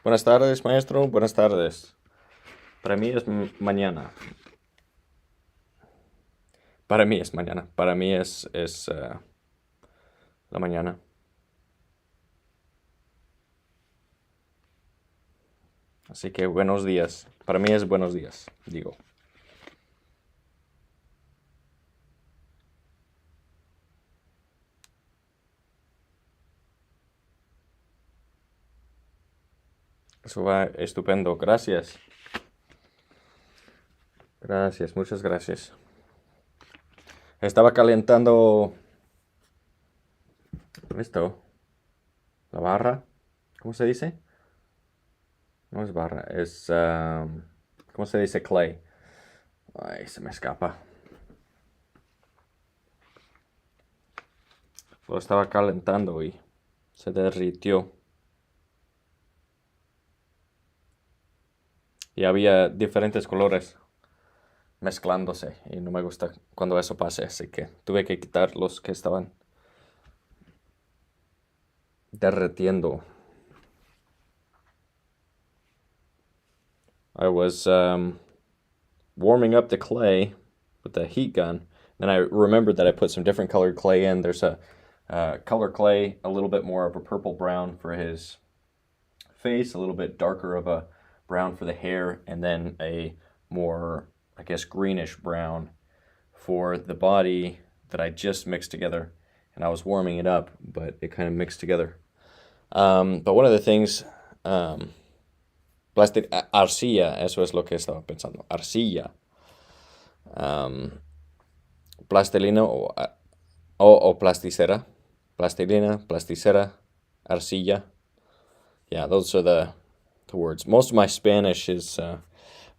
Buenas tardes, maestro. Buenas tardes. Para mí es mañana. Para mí es mañana. Para mí es la mañana. Así que buenos días. Para mí es buenos días, digo. Eso va estupendo. Gracias. Gracias, muchas gracias. Estaba calentando esto. La barra. ¿Cómo se dice? No es barra, es... ¿cómo se dice clay? Ay, se me escapa. Lo estaba calentando y se derritió. Y había diferentes colores mezclándose y no me gusta cuando eso pase, así que tuve que quitar los que estaban derretiendo. I was warming up the clay with the heat gun. Then I remembered that I put some different colored clay in. There's a color clay, a little bit more of a purple brown for his face, a little bit darker of a brown for the hair, and then a more, I guess, greenish brown for the body that I just mixed together. And I was warming it up, but it kind of mixed together. But one of the things, arcilla, eso es lo que estaba pensando, arcilla. Plastilina o plasticera. Plastilina, plasticera, arcilla. Yeah, those are the words. Most of my Spanish is I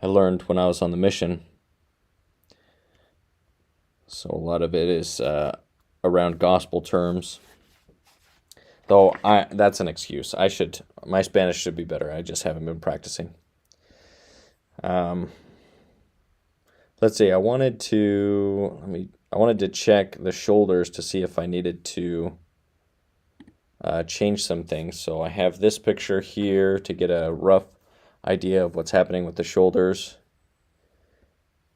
learned when I was on the mission. So a lot of it is around gospel terms. Though that's an excuse. My Spanish should be better. I just haven't been practicing. Let's see. I wanted to check the shoulders to see if I needed to change some things. So I have this picture here to get a rough idea of what's happening with the shoulders.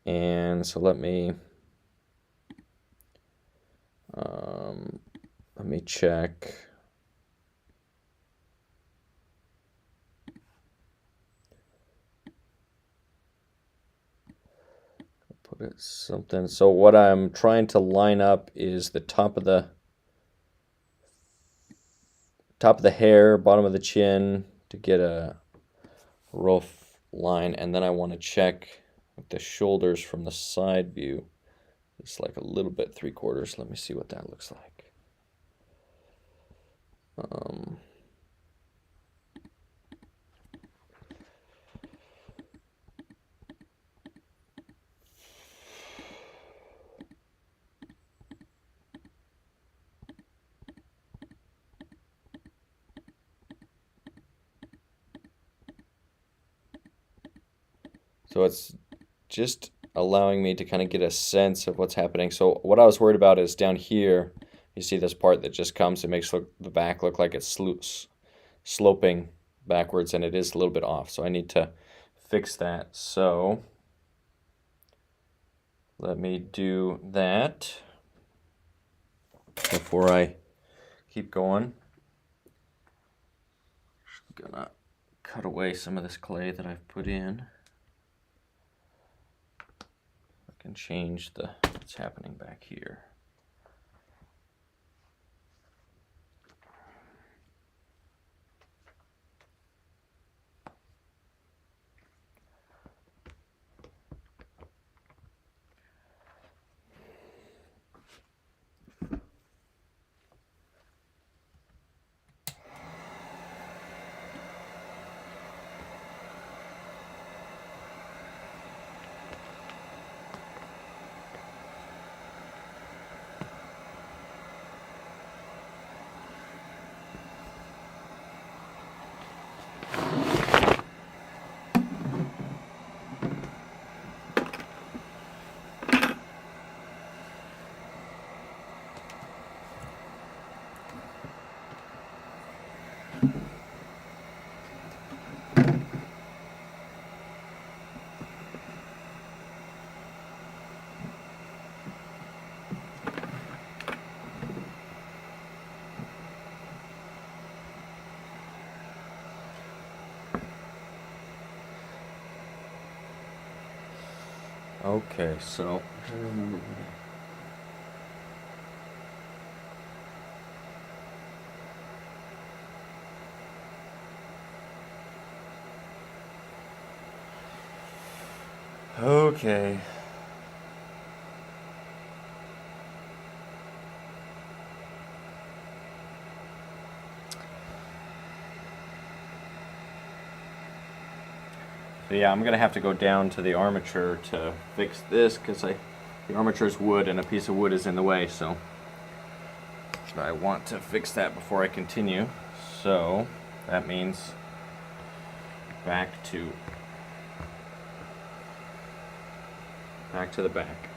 And so let me check. Put it something. So what I'm trying to line up is the top of the hair, bottom of the chin, to get a rough line, and then I want to check with the shoulders from the side view. It's like a little bit 3/4. Let me see what that looks like. So it's just allowing me to kind of get a sense of what's happening. So what I was worried about is down here, you see this part that just comes, it makes the back look like it's sloping backwards, and it is a little bit off. So I need to fix that. So let me do that before I keep going. Just gonna cut away some of this clay that I've put in. I can change what's happening back here. Okay, so I remember. Okay. So yeah, I'm gonna have to go down to the armature to fix this because the armature is wood and a piece of wood is in the way. So I want to fix that before I continue. So that means back to the back.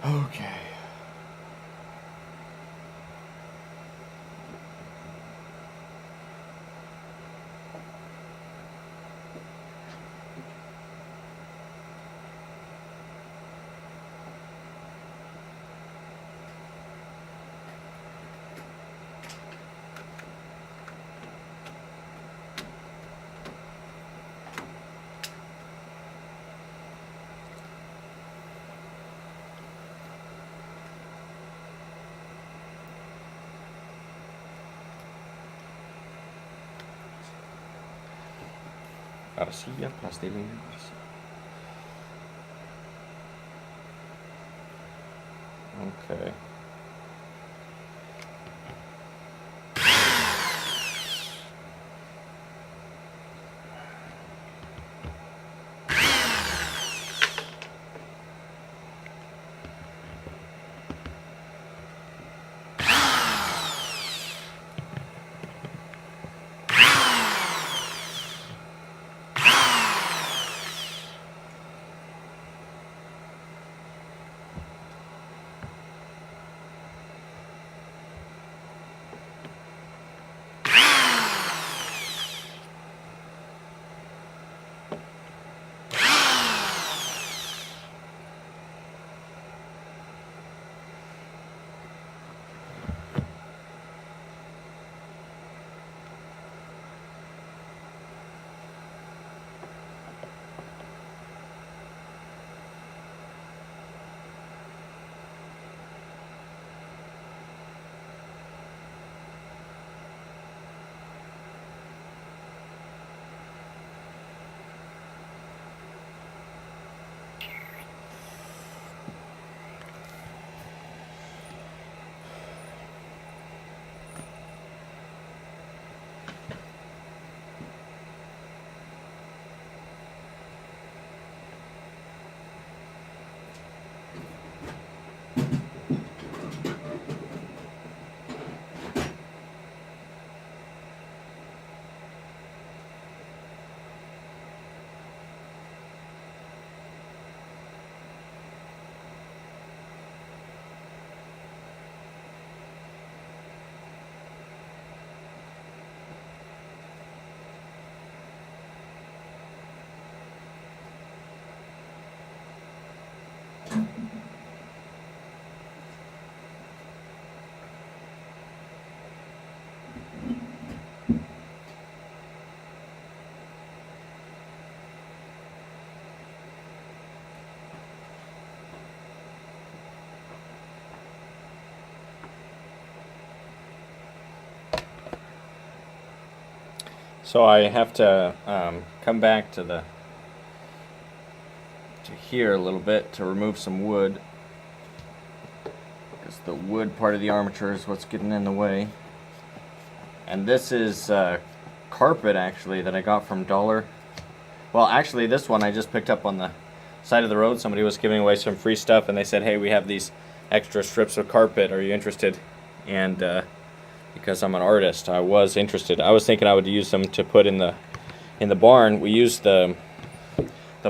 Okay. Arcilla, plastilina. Okay. So I have to come back to here a little bit to remove some wood, because the wood part of the armature is what's getting in the way. And this is carpet actually that I got from Dollar. Well, actually this one I just picked up on the side of the road. Somebody was giving away some free stuff and they said, hey, we have these extra strips of carpet, are you interested? And because I'm an artist, I was interested. I was thinking I would use them to put in the barn. We use the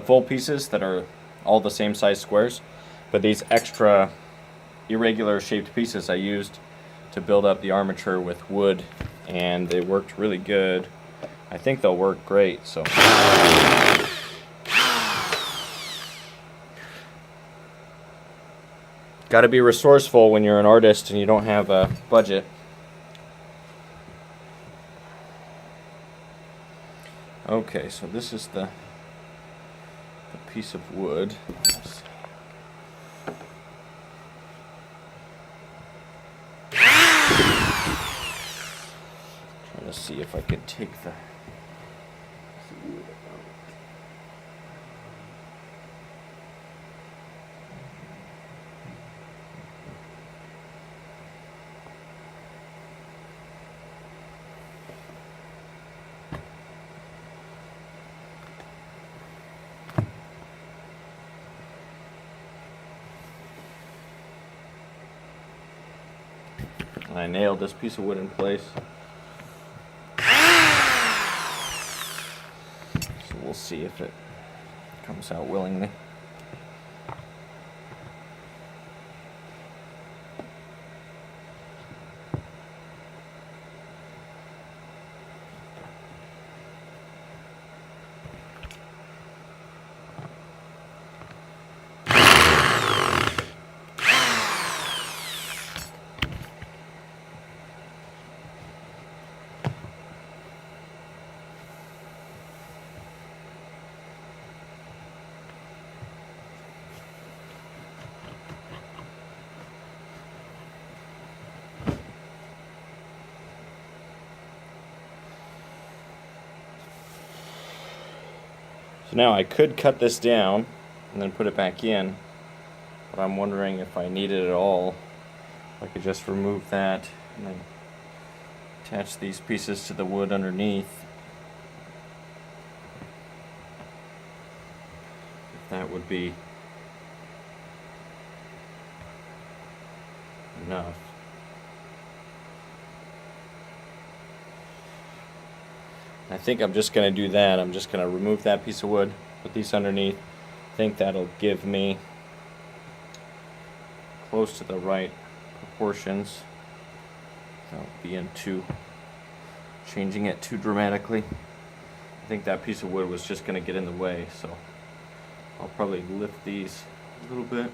full pieces that are all the same size squares, but these extra irregular shaped pieces I used to build up the armature with wood, and they worked really good. I think they'll work great. So got to be resourceful when you're an artist and you don't have a budget. Okay, so this is the piece of wood. Trying to see if I could take the wood out. And I nailed this piece of wood in place. So we'll see if it comes out willingly. So now I could cut this down and then put it back in, but I'm wondering if I need it at all. If I could just remove that and then attach these pieces to the wood underneath. If that would be enough. I think I'm just going to do that. I'm just going to remove that piece of wood, put these underneath. I think that'll give me close to the right proportions without being changing it too dramatically. I think that piece of wood was just going to get in the way, so I'll probably lift these a little bit.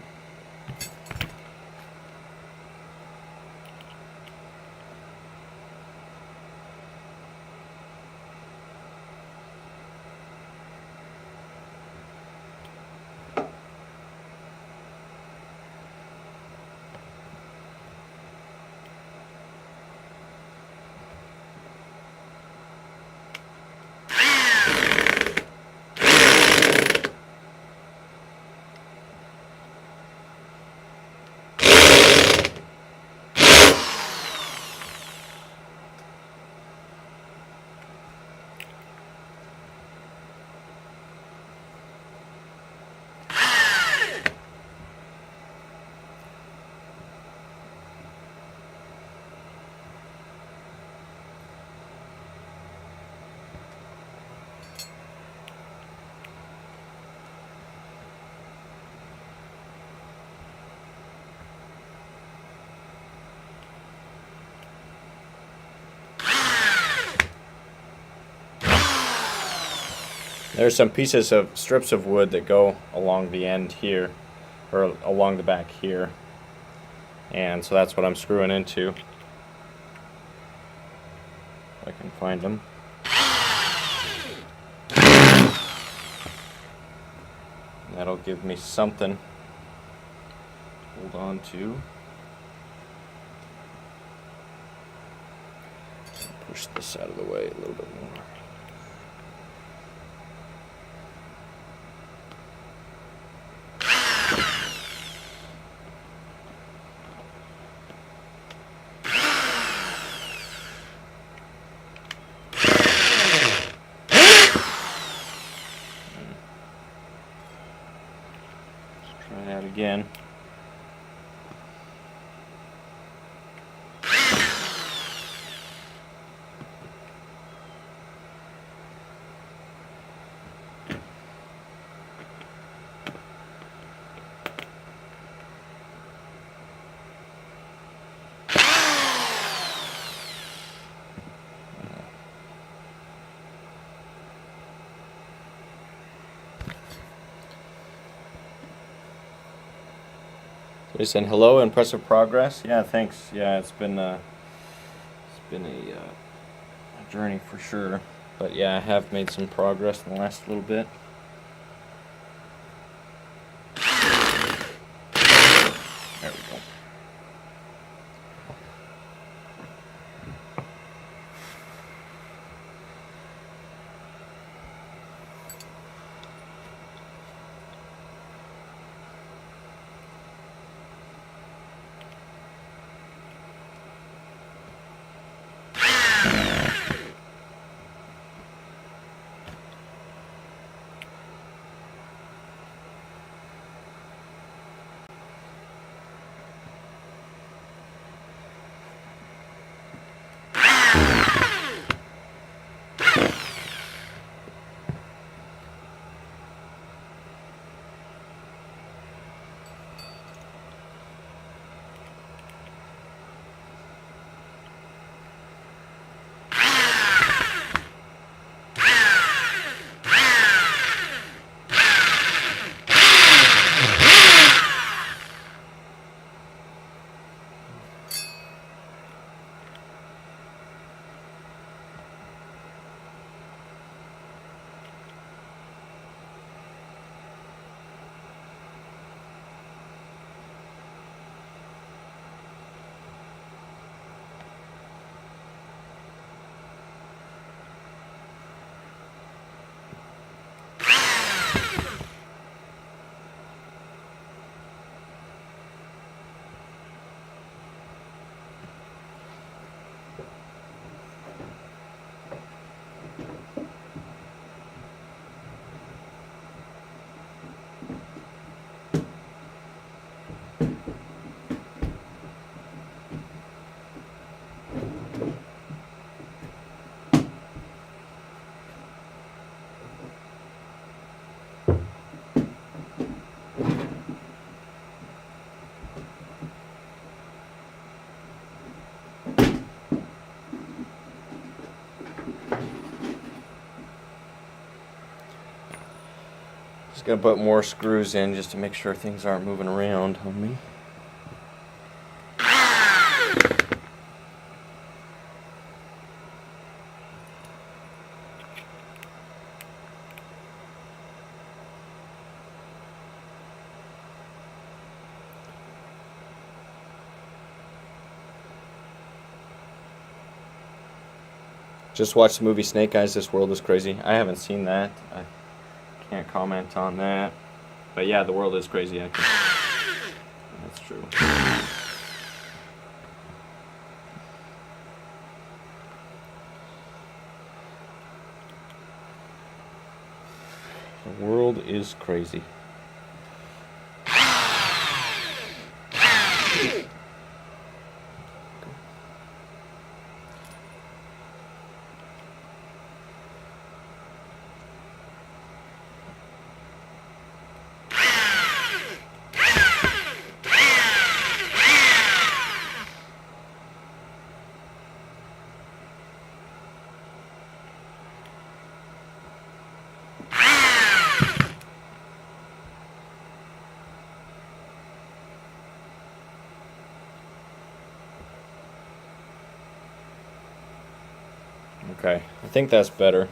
There's some pieces of strips of wood that go along the end here, or along the back here, and so that's what I'm screwing into. If I can find them. That'll give me something to hold on to. Push this out of the way a little bit more. again. They saying hello, impressive progress. Yeah, thanks. Yeah, it's been a journey for sure. But yeah, I have made some progress in the last little bit. There we go. Just gonna put more screws in just to make sure things aren't moving around on me. Just watched the movie Snake Eyes, This World is Crazy. I haven't seen that. I can't comment on that. But yeah, the world is crazy. That's true. The world is crazy. Okay, I think that's better.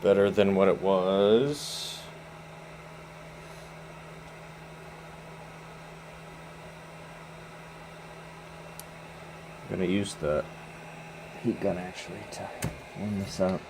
Better than what it was. I'm gonna use the heat gun actually to warm this up.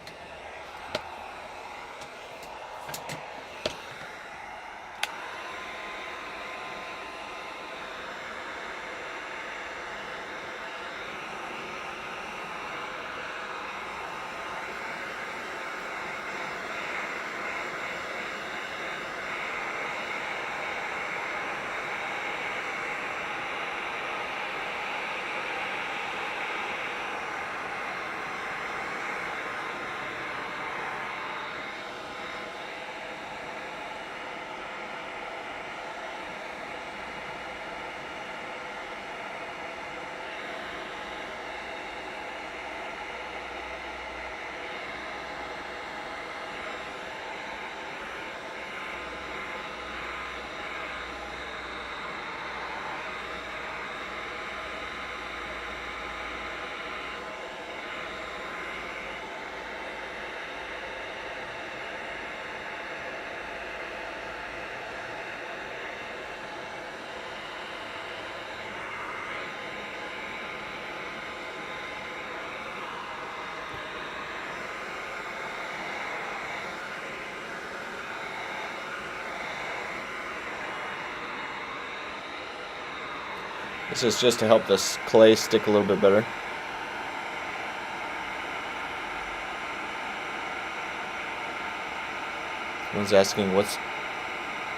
This is just to help this clay stick a little bit better. Someone's asking what's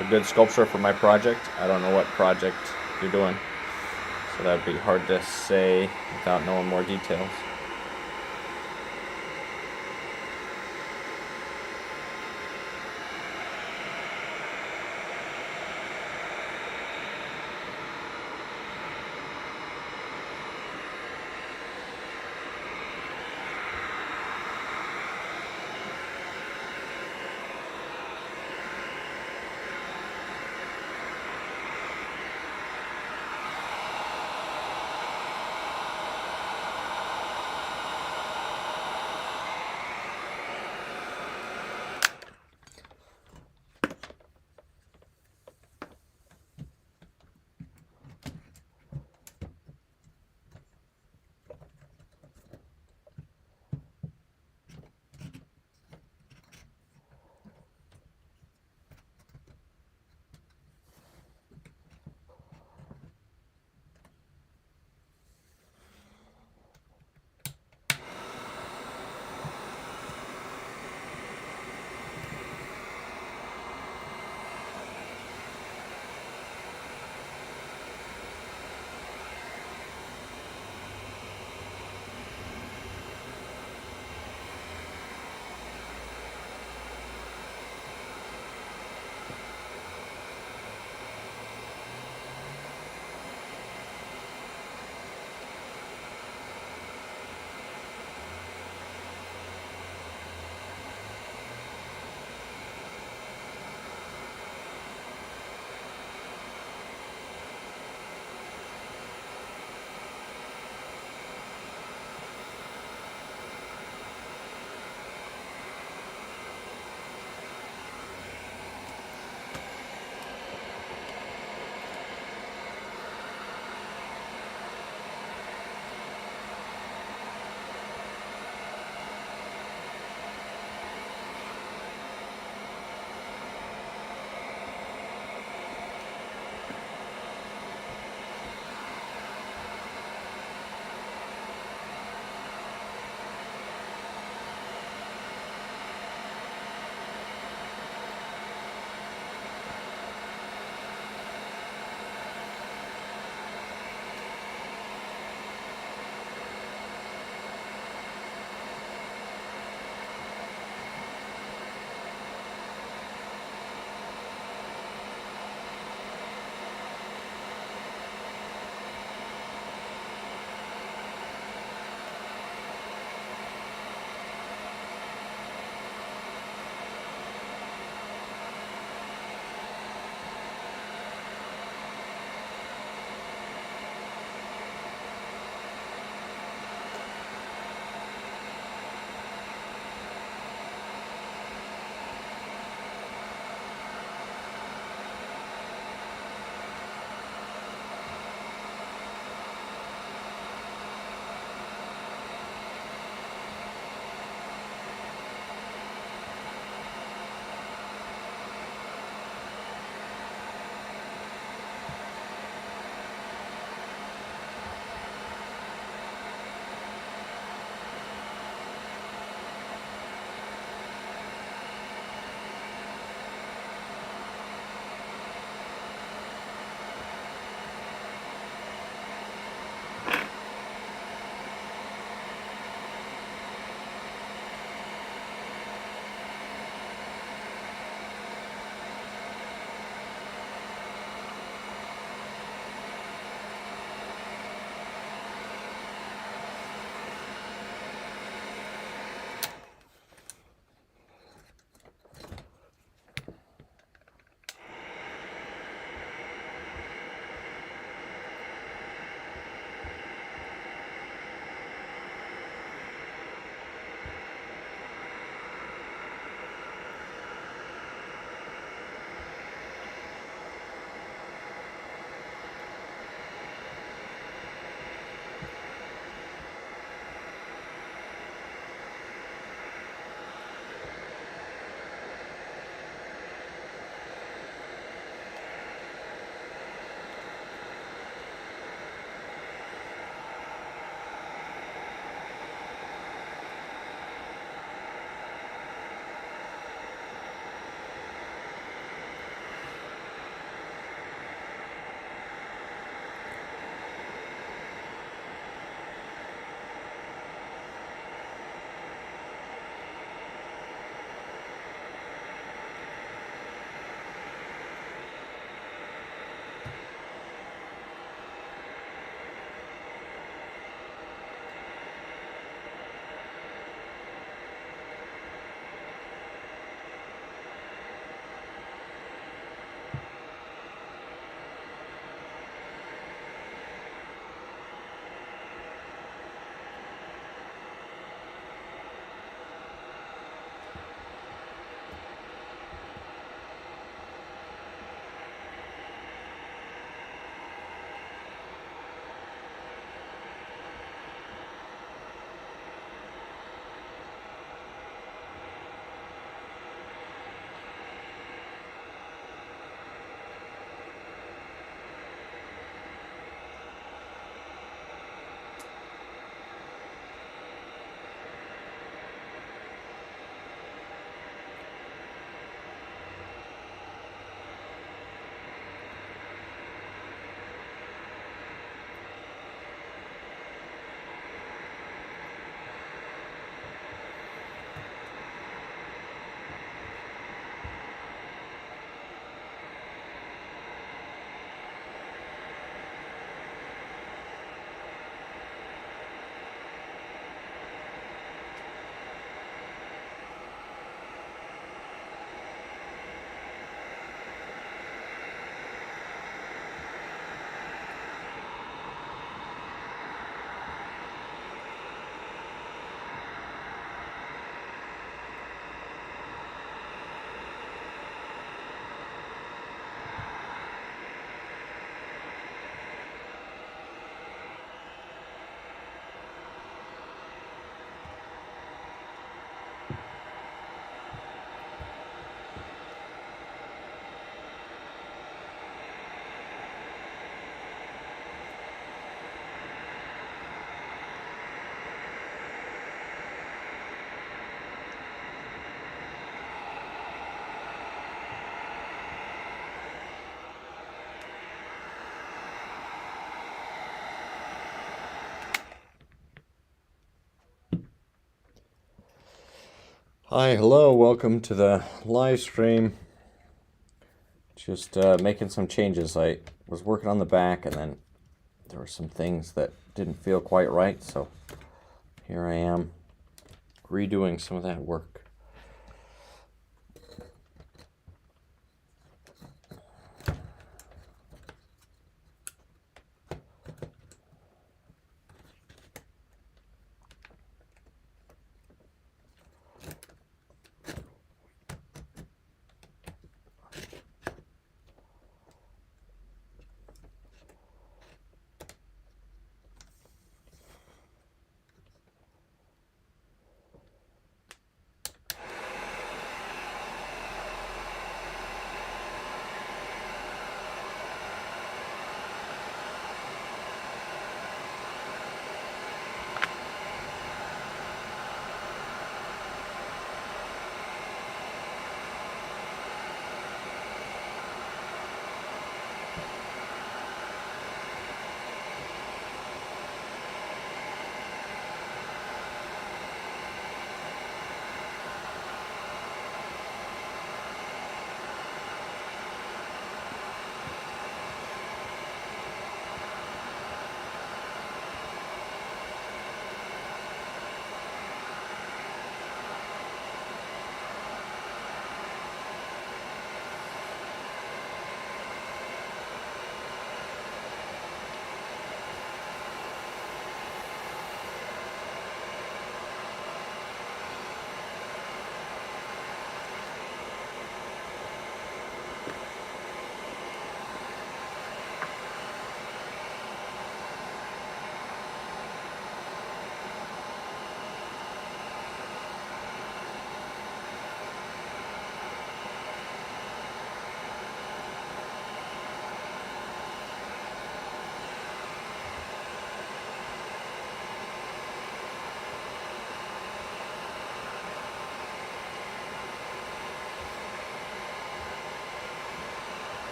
a good sculpture for my project. I don't know what project you're doing, so that'd be hard to say without knowing more details. Hi, hello, welcome to the live stream. Just making some changes. I was working on the back and then there were some things that didn't feel quite right, so here I am redoing some of that work.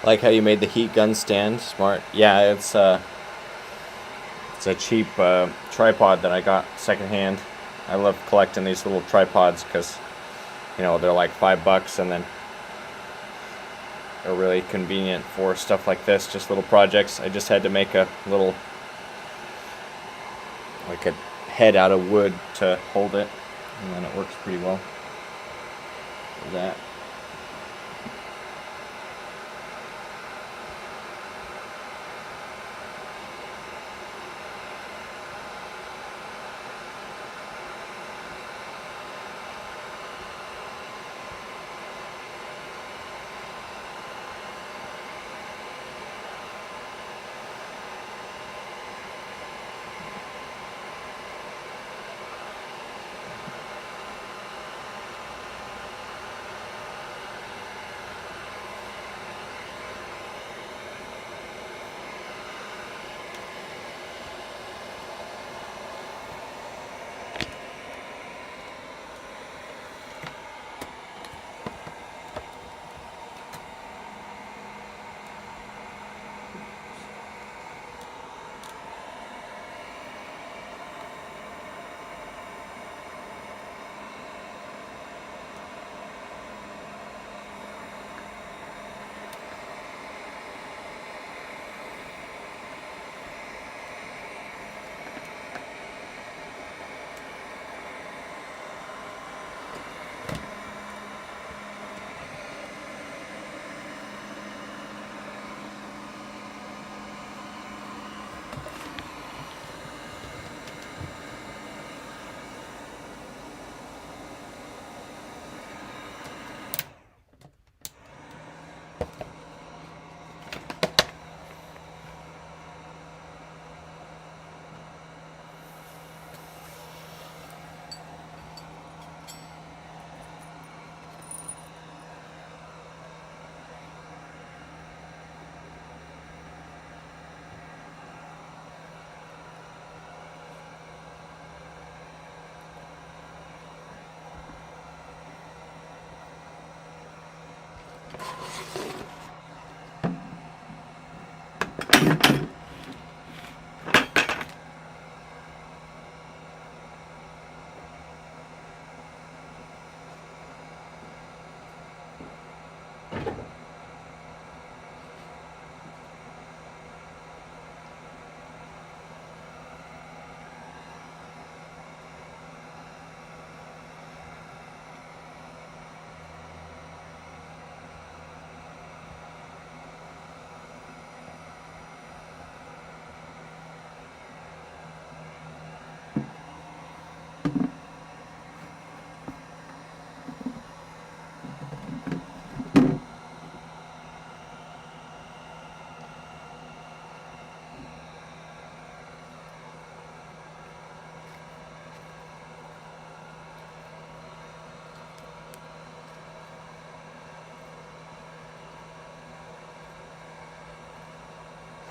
Like how you made the heat gun stand, smart. Yeah, it's a cheap tripod that I got secondhand. I love collecting these little tripods because, you know, they're like $5 and then they're really convenient for stuff like this, just little projects. I just had to make a little, like a head out of wood to hold it, and then it works pretty well for that.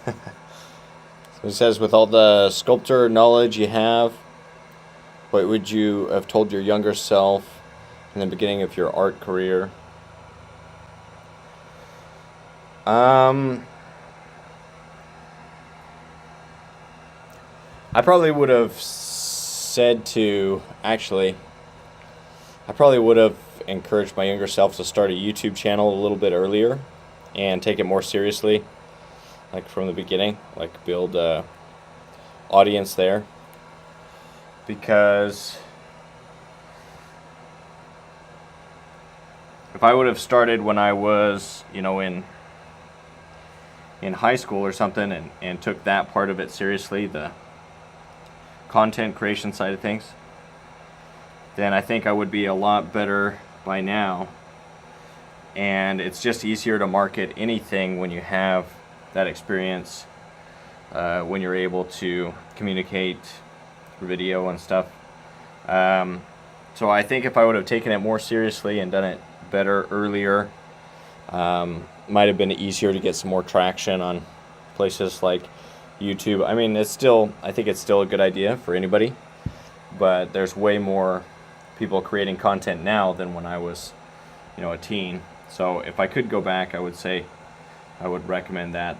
So it says, with all the sculptor knowledge you have, what would you have told your younger self in the beginning of your art career? I probably would have said to, actually, I probably would have encouraged my younger self to start a YouTube channel a little bit earlier and take it more seriously, like from the beginning, like build a audience there. Because if I would have started when I was, in high school or something, and took that part of it seriously, the content creation side of things, then I think I would be a lot better by now. And it's just easier to market anything when you have that experience, when you're able to communicate through video and stuff. So I think if I would have taken it more seriously and done it better earlier, might have been easier to get some more traction on places like YouTube. I mean, I think it's still a good idea for anybody, but there's way more people creating content now than when I was, a teen. So if I could go back, I would say I would recommend that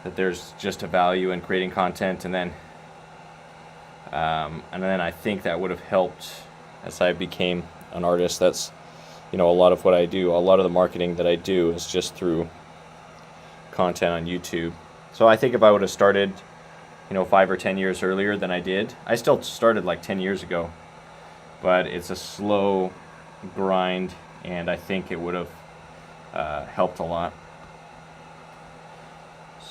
there's just a value in creating content, and then I think that would have helped as I became an artist. That's a lot of what I do. A lot of the marketing that I do is just through content on YouTube. So I think if I would have started 5 or 10 years earlier than I did, I still started like 10 years ago, but it's a slow grind, and I think it would have helped a lot.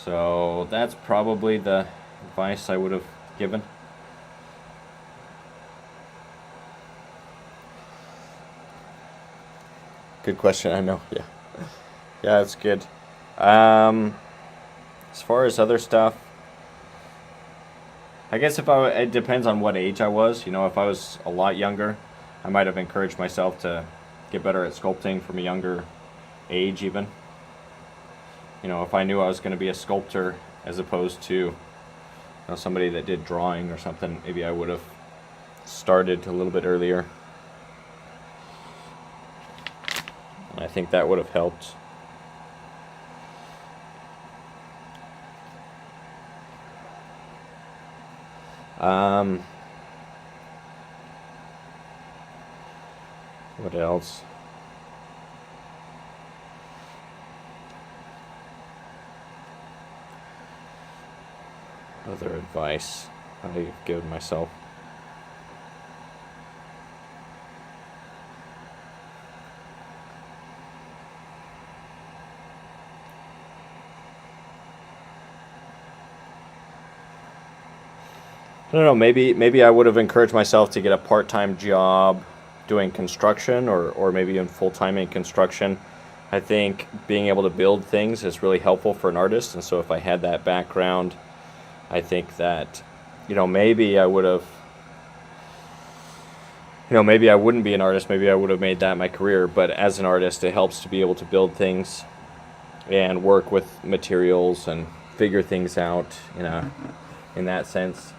So that's probably the advice I would have given. Good question, I know. Yeah, that's good. As far as other stuff, I guess it depends on what age I was. If I was a lot younger, I might have encouraged myself to get better at sculpting from a younger age even. If I knew I was going to be a sculptor as opposed to somebody that did drawing or something, maybe I would have started a little bit earlier. And I think that would have helped. What else? Other advice I've given myself. I don't know, maybe I would have encouraged myself to get a part-time job doing construction, or maybe even full-time in construction. I think being able to build things is really helpful for an artist, and so if I had that background, I think that, maybe I would have, maybe I wouldn't be an artist, maybe I would have made that my career, but as an artist, it helps to be able to build things and work with materials and figure things out, in that sense.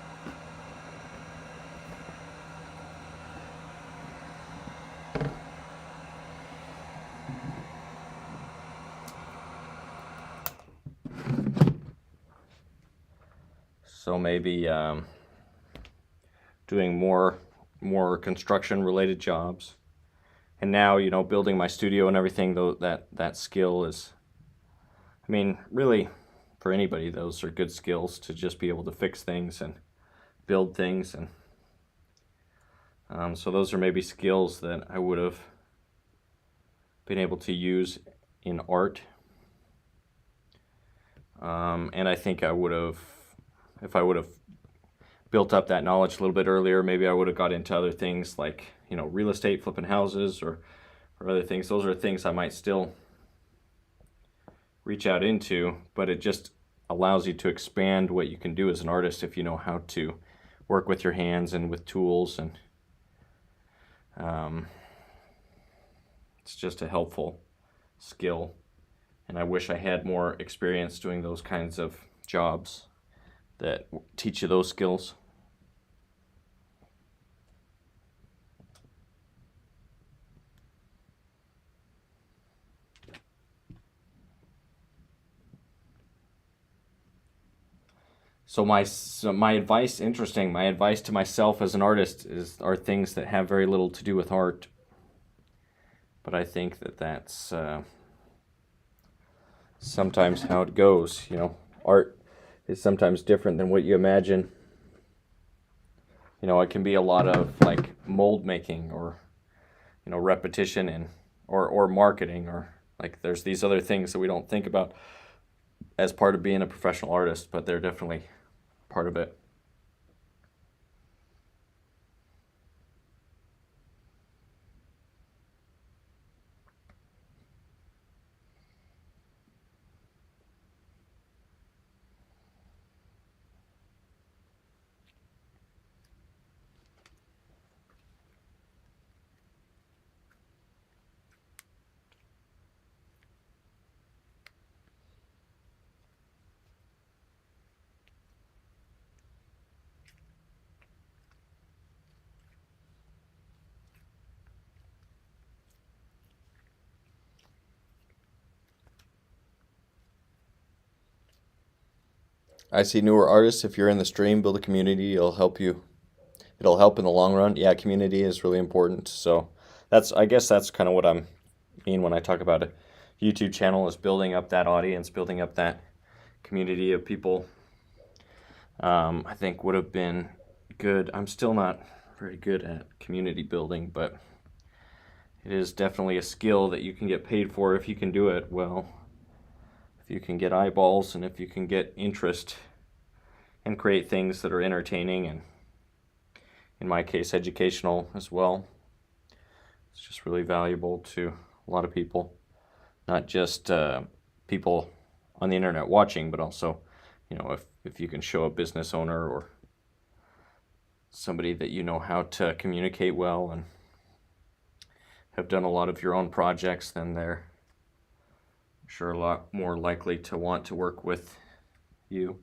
So maybe doing more construction related jobs, and now building my studio and everything. Though that skill is, I mean, really, for anybody, those are good skills to just be able to fix things and build things, and so those are maybe skills that I would have been able to use in art. And I think I would have, if I would have built up that knowledge a little bit earlier, maybe I would have got into other things like, real estate, flipping houses, or other things. Those are things I might still reach out into, but it just allows you to expand what you can do as an artist if you know how to work with your hands and with tools, and it's just a helpful skill And I wish I had more experience doing those kinds of jobs that teach you those skills. So my advice, interesting, my advice to myself as an artist are things that have very little to do with art. But I think that that's sometimes how it goes. Art is sometimes different than what you imagine. It can be a lot of like mold making or repetition and or marketing, or like there's these other things that we don't think about as part of being a professional artist, but they're definitely part of it. I see newer artists, if you're in the stream, build a community, it'll help in the long run. Yeah, community is really important. So I guess that's kind of what I mean when I talk about a YouTube channel, is building up that audience, building up that community of people. I think would have been good. I'm still not very good at community building, but it is definitely a skill that you can get paid for if you can do it well. If you can get eyeballs and if you can get interest and create things that are entertaining and, in my case, educational as well. It's just really valuable to a lot of people, not just people on the internet watching, but also, if you can show a business owner or somebody that you know how to communicate well and have done a lot of your own projects, then they're sure a lot more likely to want to work with you.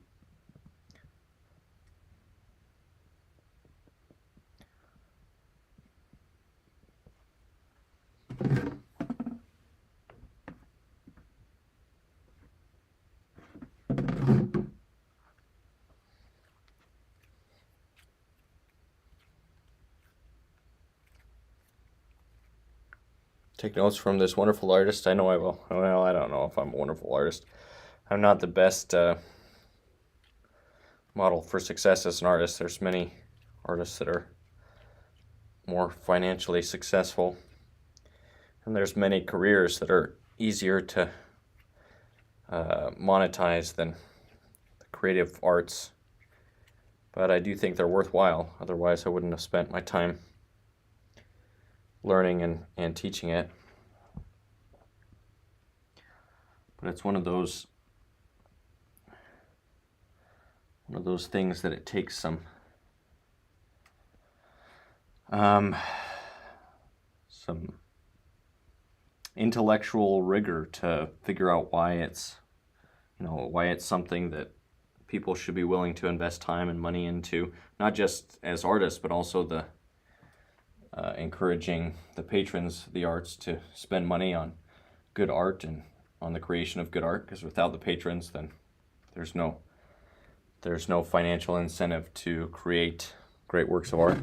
Take notes from this wonderful artist. I know I will. Well, I don't know if I'm a wonderful artist. I'm not the best model for success as an artist. There's many artists that are more financially successful, and there's many careers that are easier to monetize than the creative arts. But I do think they're worthwhile. Otherwise, I wouldn't have spent my time learning and teaching it. But it's one of those things that it takes some intellectual rigor to figure out why it's something that people should be willing to invest time and money into, not just as artists, but also the encouraging the patrons of the arts to spend money on good art and on the creation of good art, because without the patrons, then there's no financial incentive to create great works of art.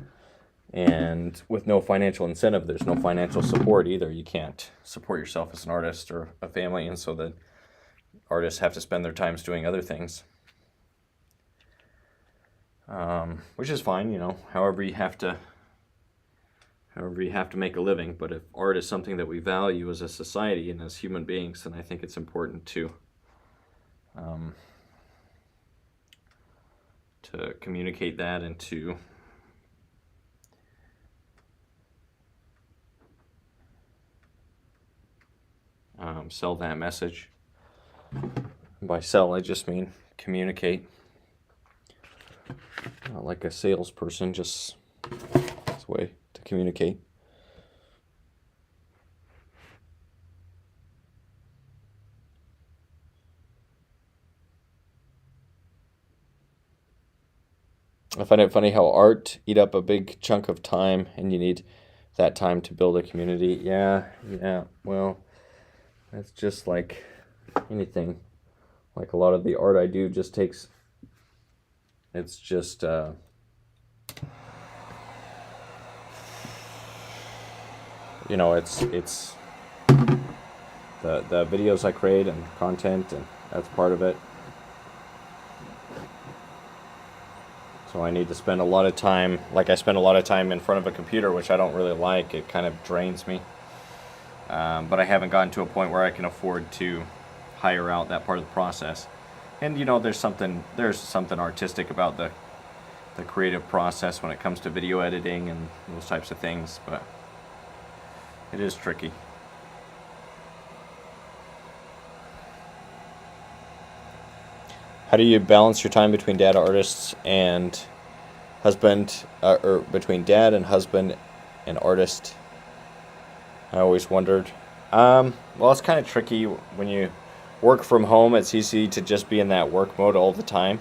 And with no financial incentive, there's no financial support either. You can't support yourself as an artist or a family, and so the artists have to spend their times doing other things, which is fine, however you have to make a living. But if art is something that we value as a society and as human beings, then I think it's important to communicate that and to sell that message. By sell, I just mean communicate. Not like a salesperson, just it's a way to communicate. I find it funny how art eat up a big chunk of time, and you need that time to build a community. Yeah, well, that's just like anything. Like a lot of the art I do just takes, it's just, it's the videos I create and content, and that's part of it. So I need to spend a lot of time, like I spend a lot of time in front of a computer, which I don't really like. It kind of drains me. But I haven't gotten to a point where I can afford to hire out that part of the process. And there's something artistic about the creative process when it comes to video editing and those types of things, but it is tricky. How do you balance your time between dad artists and husband, or between dad and husband and artist? I always wondered. Well, it's kind of tricky when you work from home. It's easy to just be in that work mode all the time.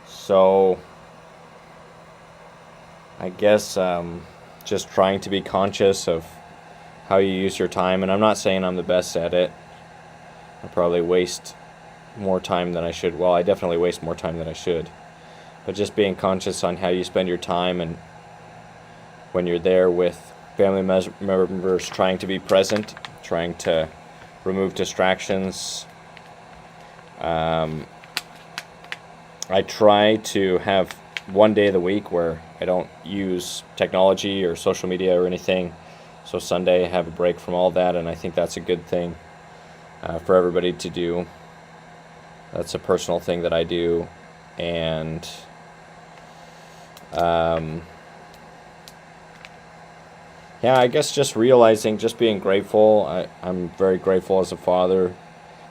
So I guess just trying to be conscious of how you use your time. And I'm not saying I'm the best at it. I probably waste more time than I should. Well, I definitely waste more time than I should. But just being conscious on how you spend your time, and when you're there with family members, trying to be present, trying to remove distractions. I try to have one day of the week where I don't use technology or social media or anything. So Sunday I have a break from all that, and I think that's a good thing for everybody to do. That's a personal thing that I do. And yeah, I guess just realizing, just being grateful. I'm very grateful as a father,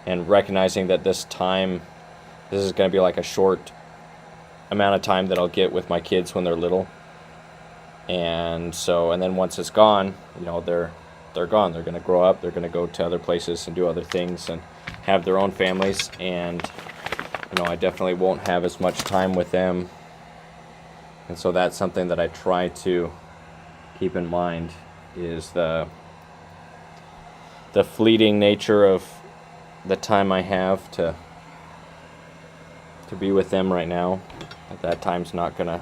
and recognizing that this is going to be like a short amount of time that I'll get with my kids when they're little. And then once it's gone, they're gone. They're going to grow up. They're going to go to other places and do other things and have their own families. And I definitely won't have as much time with them. And so that's something that I try to keep in mind, is the fleeting nature of the time I have to be with them right now. That time's not gonna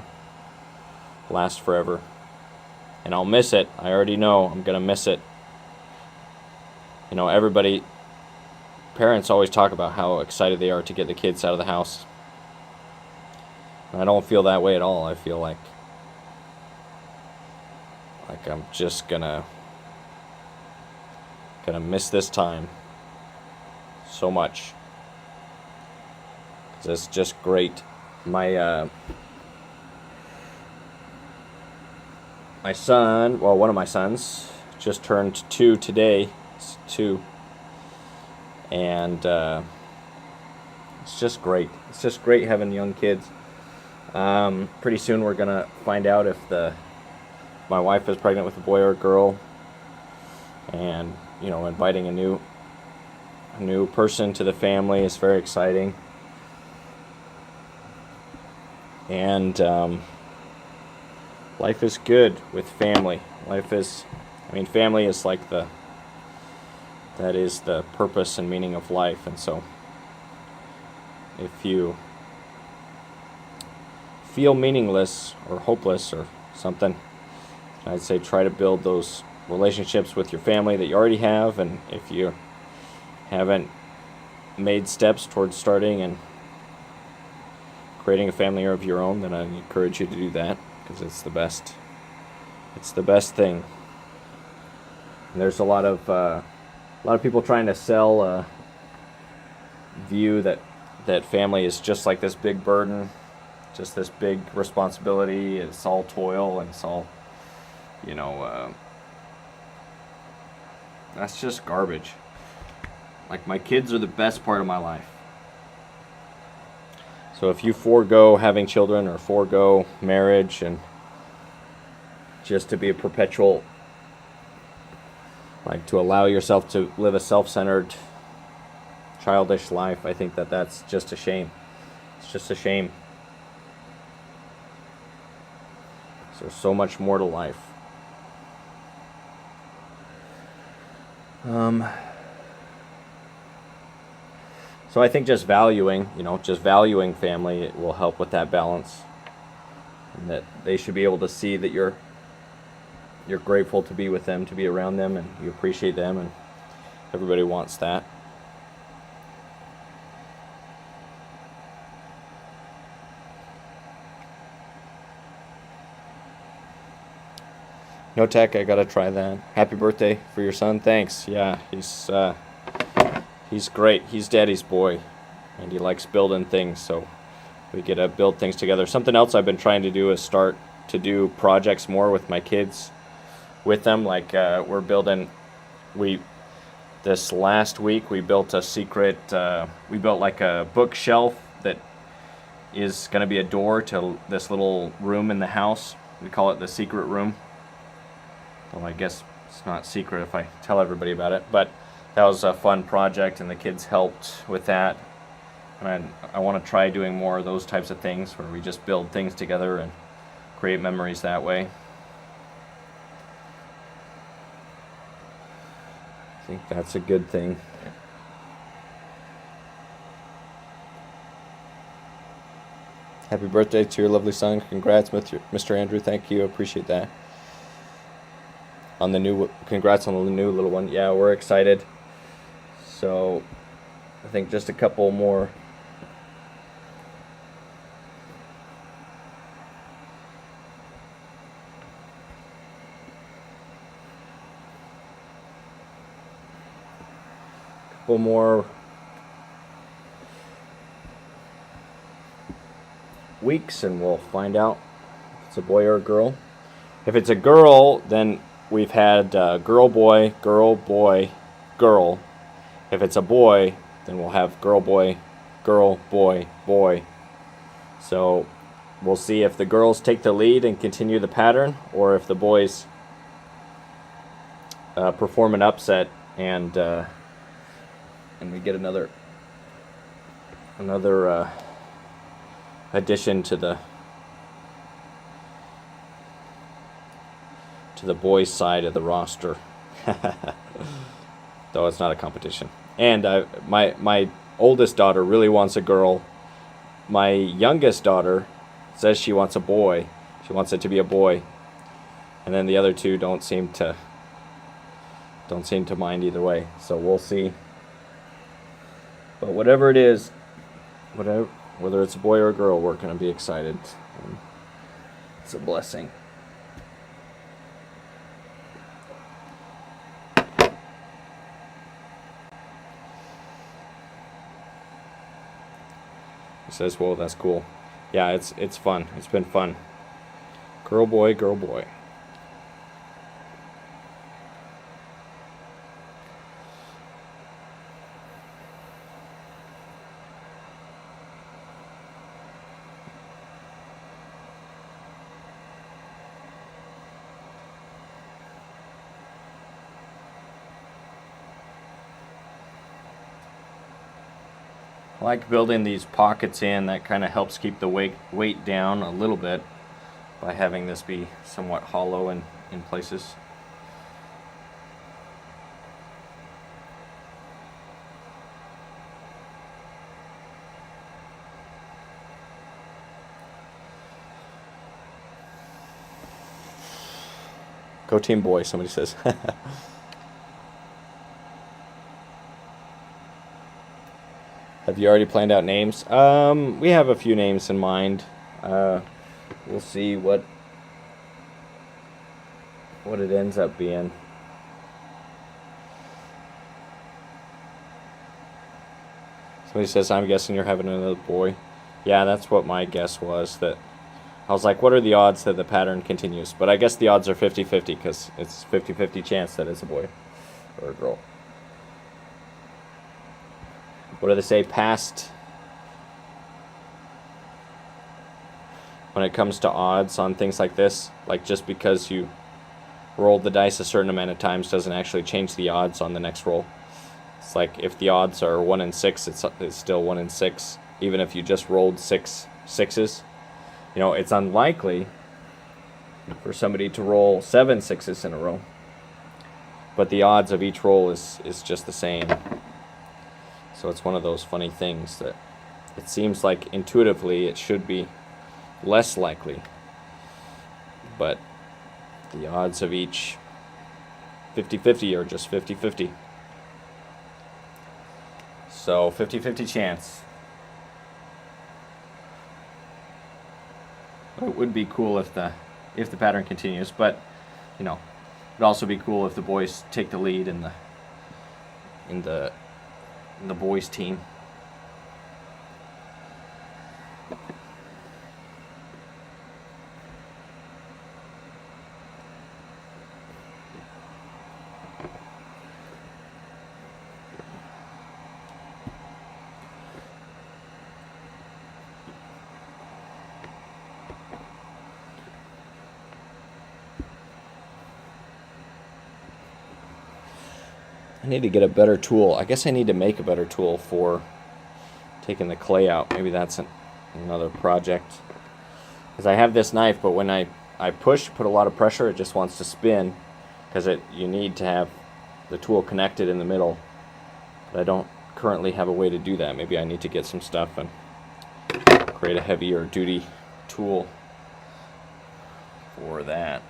last forever, and I'll miss it. I already know I'm gonna miss it. Parents always talk about how excited they are to get the kids out of the house. And I don't feel that way at all. I feel like I'm just gonna miss this time so much, 'cause it's just great. My son, well, one of my sons just turned 2 today. It's 2. And it's just great. It's just great having young kids. Pretty soon we're gonna find out if my wife is pregnant with a boy or a girl, and inviting a new person to the family is very exciting. And life is good with family. Family is like that is the purpose and meaning of life. And so if you feel meaningless or hopeless or something, I'd say try to build those relationships with your family that you already have. And if you haven't made steps towards starting and creating a family of your own, then I encourage you to do that, because it's the best. It's the best thing. And there's a lot of people trying to sell a view that family is just like this big burden, just this big responsibility. It's all toil, and it's all, that's just garbage. Like, my kids are the best part of my life. So if you forego having children or forego marriage and just to be a perpetual, to allow yourself to live a self-centered, childish life, I think that's just a shame. It's just a shame. There's so much more to life. So I think just valuing family, it will help with that balance, and that they should be able to see that you're grateful to be with them, to be around them, and you appreciate them, and everybody wants that. No tech, I gotta try that. Happy birthday for your son. Thanks. Yeah, he's great. He's daddy's boy, and he likes building things, so we get to build things together. Something else I've been trying to do is start to do projects more with my kids, with them. Like we're building. This last week we built a secret. We built like a bookshelf that is going to be a door to this little room in the house. We call it the secret room. Well, I guess it's not secret if I tell everybody about it, but that was a fun project, and the kids helped with that. And I want to try doing more of those types of things where we just build things together and create memories that way. I think that's a good thing. Happy birthday to your lovely son. Congrats, Mr. Andrew. Thank you. Appreciate that. Congrats on the new little one. Yeah, we're excited. So I think just a couple more. Couple more weeks and we'll find out if it's a boy or a girl. If it's a girl, then we've had girl, boy, girl, boy, girl. If it's a boy, then we'll have girl, boy, boy. So we'll see if the girls take the lead and continue the pattern, or if the boys perform an upset and we get another addition to the boys' side of the roster. Though it's not a competition. And my oldest daughter really wants a girl. My youngest daughter says she wants a boy. She wants it to be a boy. And then the other two don't seem to mind either way. So we'll see. But whatever it is, whether it's a boy or a girl, we're going to be excited. It's a blessing. He says, "Well, that's cool." Yeah, it's fun. It's been fun. Girl, boy, girl, boy. I like building these pockets in. That kind of helps keep the weight down a little bit by having this be somewhat hollow in places. Go team boy, somebody says. Have you already planned out names? We have a few names in mind. We'll see what it ends up being. Somebody says, "I'm guessing you're having another boy." Yeah, that's what my guess was. That I was like, what are the odds that the pattern continues? But I guess the odds are 50-50 because it's 50-50 chance that it's a boy or a girl. What do they say? Past, when it comes to odds on things like this, like just because you rolled the dice a certain amount of times doesn't actually change the odds on the next roll. It's like if the odds are 1 in 6, it's still 1 in 6, even if you just rolled 6 sixes. You know, it's unlikely for somebody to roll 7 6s in a row. But the odds of each roll is just the same. So it's one of those funny things that it seems like intuitively it should be less likely. But the odds of each 50-50 are just 50-50. So 50-50 chance. It would be cool if the pattern continues, but you know, it'd also be cool if the boys take the lead in the boys team. I need to get a better tool. I guess I need to make a better tool for taking the clay out. Maybe that's another project. Because I have this knife, but when I put a lot of pressure, it just wants to spin. Because you need to have the tool connected in the middle. But I don't currently have a way to do that. Maybe I need to get some stuff and create a heavier duty tool for that.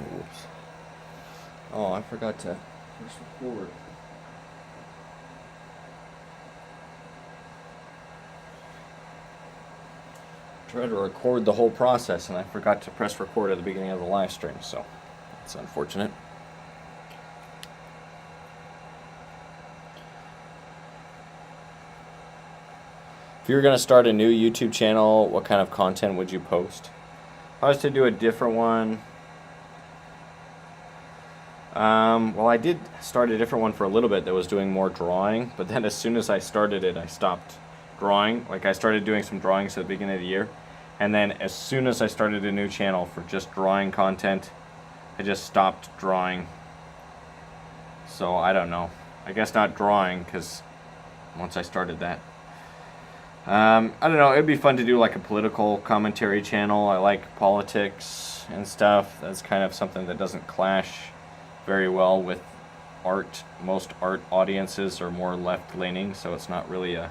Oops. Oh, I forgot to press record. Tried to record the whole process and I forgot to press record at the beginning of the live stream, so that's unfortunate. If you were going to start a new YouTube channel, what kind of content would you post? If I was to do a different one, well, I did start a different one for a little bit that was doing more drawing, but then as soon as I started it, I stopped drawing. Like, I started doing some drawings at the beginning of the year, and then as soon as I started a new channel for just drawing content, I just stopped drawing. So I don't know. I guess not drawing, because once I started that. I don't know, it'd be fun to do like a political commentary channel. I like politics and stuff. That's kind of something that doesn't clash very well with art. Most art audiences are more left-leaning, so it's not really a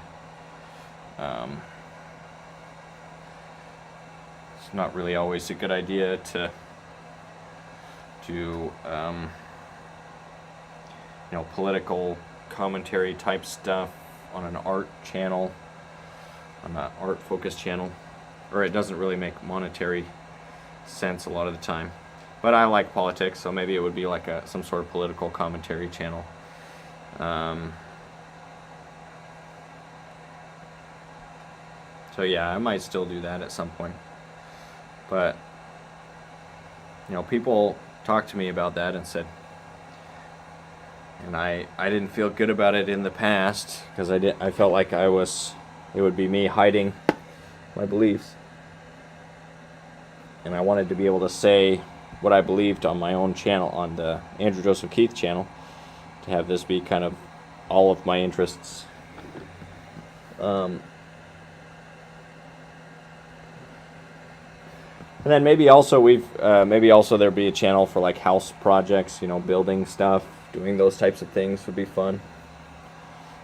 it's not really always a good idea to do political commentary type stuff on an art channel, on an art focused channel, or it doesn't really make monetary sense a lot of the time. But I like politics, so maybe it would be like some sort of political commentary channel. So yeah, I might still do that at some point. But people talked to me about that and said, and I didn't feel good about it in the past, because I felt like it would be me hiding my beliefs, and I wanted to be able to say what I believed on my own channel, on the Andrew Joseph Keith channel, to have this be kind of all of my interests. And then maybe also there'd be a channel for like house projects, building stuff, doing those types of things would be fun.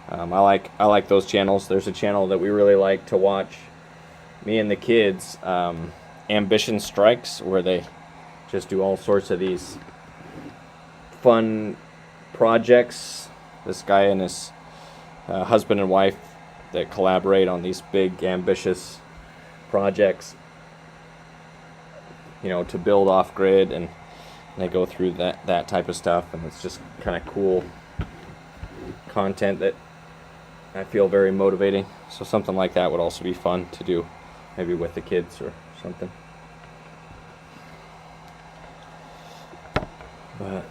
I like those channels. There's a channel that we really like to watch, me and the kids, Ambition Strikes, where they just do all sorts of these fun projects. This guy and his husband and wife that collaborate on these big ambitious projects, to build off grid, and they go through that type of stuff, and it's just kind of cool content that I feel very motivating. So something like that would also be fun to do, maybe with the kids or something. But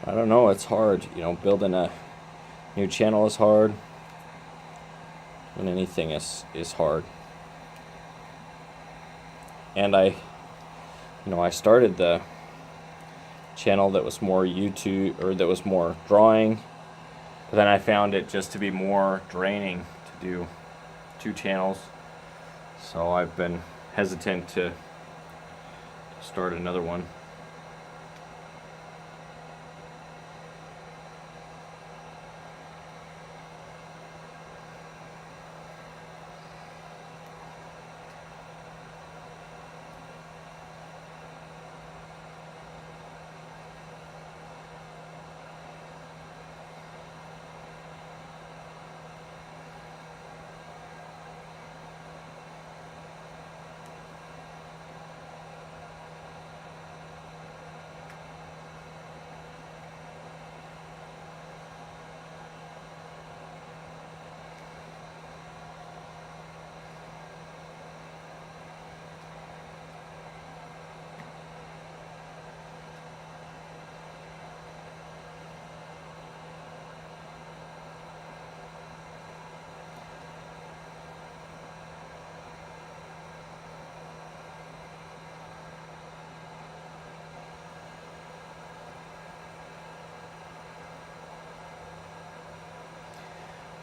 I don't know, it's hard. Building a new channel is hard, and anything is hard. And I started the channel that was more YouTube, or that was more drawing, but then I found it just to be more draining to do 2 channels. So I've been hesitant to start another one.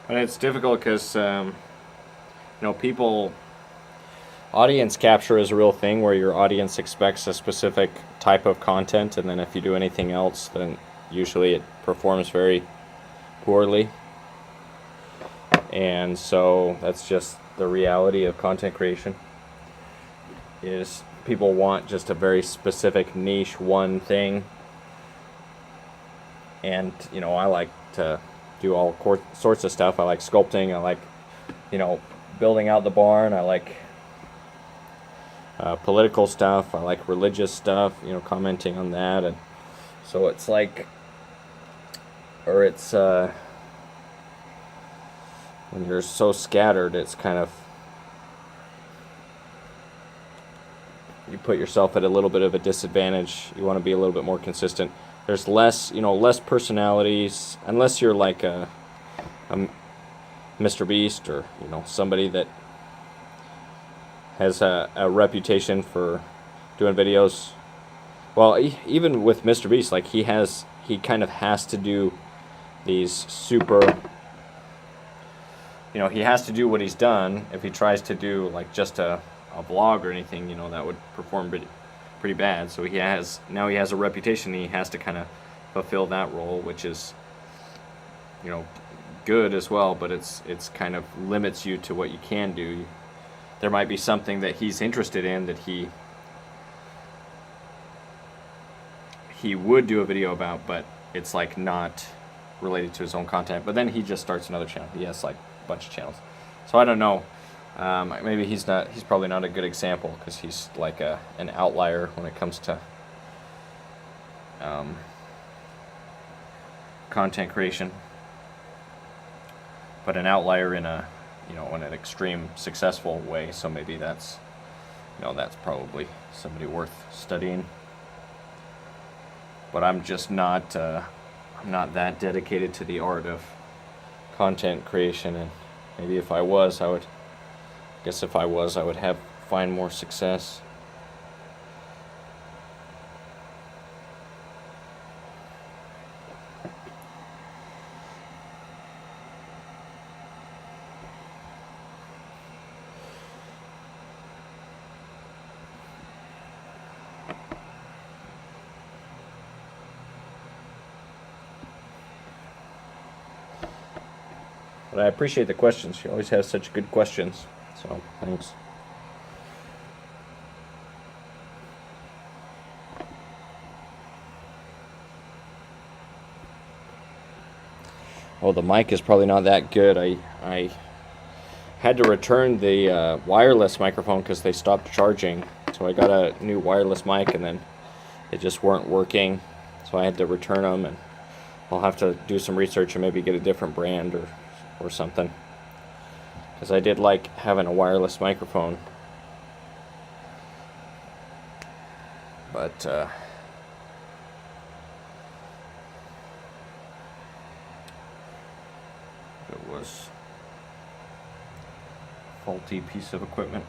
And it's difficult because, audience capture is a real thing, where your audience expects a specific type of content, and then if you do anything else, then usually it performs very poorly. And so that's just the reality of content creation, is people want just a very specific niche, one thing. And, I like to do all sorts of stuff. I like sculpting. I like, building out the barn. I like political stuff. I like religious stuff, commenting on that. And so it's like, or it's, when you're so scattered, it's kind of, you put yourself at a little bit of a disadvantage. You want to be a little bit more consistent. There's less personalities, unless you're like a Mr. Beast, or somebody that has a reputation for doing videos. Well, even with Mr. Beast, like he kind of has to do these super, he has to do what he's done. If he tries to do like just a vlog or anything, that would perform pretty bad. So he has a reputation. He has to kind of fulfill that role, which is, you know, good as well. But it's kind of limits you to what you can do. There might be something that he's interested in that he would do a video about, but it's like not related to his own content. But then he just starts another channel. He has like a bunch of channels. So I don't know. Maybe he's probably not a good example because he's like an outlier when it comes to content creation, but an outlier in a, you know, in an extreme successful way. So maybe that's, you know, that's probably somebody worth studying. But I'm just not I'm not that dedicated to the art of content creation, and maybe if I was, I would find more success. But I appreciate the questions. She always has such good questions. So, thanks. Oh, the mic is probably not that good. I had to return the wireless microphone because they stopped charging. So I got a new wireless mic and then they just weren't working. So I had to return them, and I'll have to do some research and maybe get a different brand or something, because I did like having a wireless microphone, but it was a faulty piece of equipment.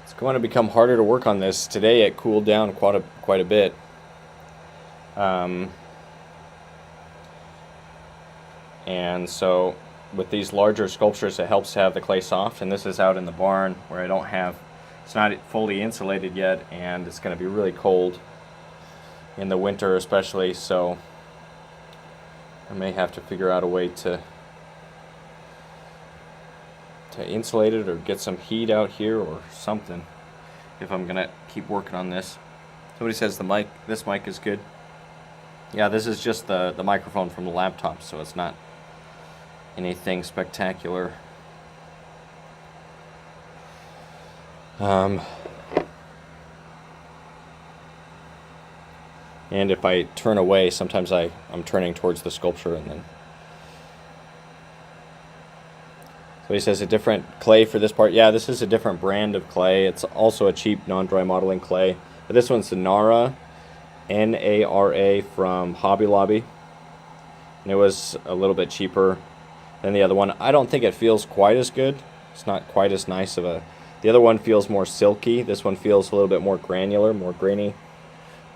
It's going to become harder to work on this. Today it cooled down quite a bit. And so with these larger sculptures, it helps to have the clay soft. And this is out in the barn where it's not fully insulated yet, and it's going to be really cold in the winter especially. So I may have to figure out a way to insulate it or get some heat out here or something if I'm gonna keep working on this. Somebody says this mic is good. Yeah, this is just the microphone from the laptop, so it's not anything spectacular. And if I turn away, sometimes I'm turning towards the sculpture, and then so he says a different clay for this part. Yeah, this is a different brand of clay. It's also a cheap non-dry modeling clay. But this one's the Nara, N-A-R-A, from Hobby Lobby. And it was a little bit cheaper than the other one. I don't think it feels quite as good. It's not quite as nice of a... The other one feels more silky. This one feels a little bit more granular, more grainy.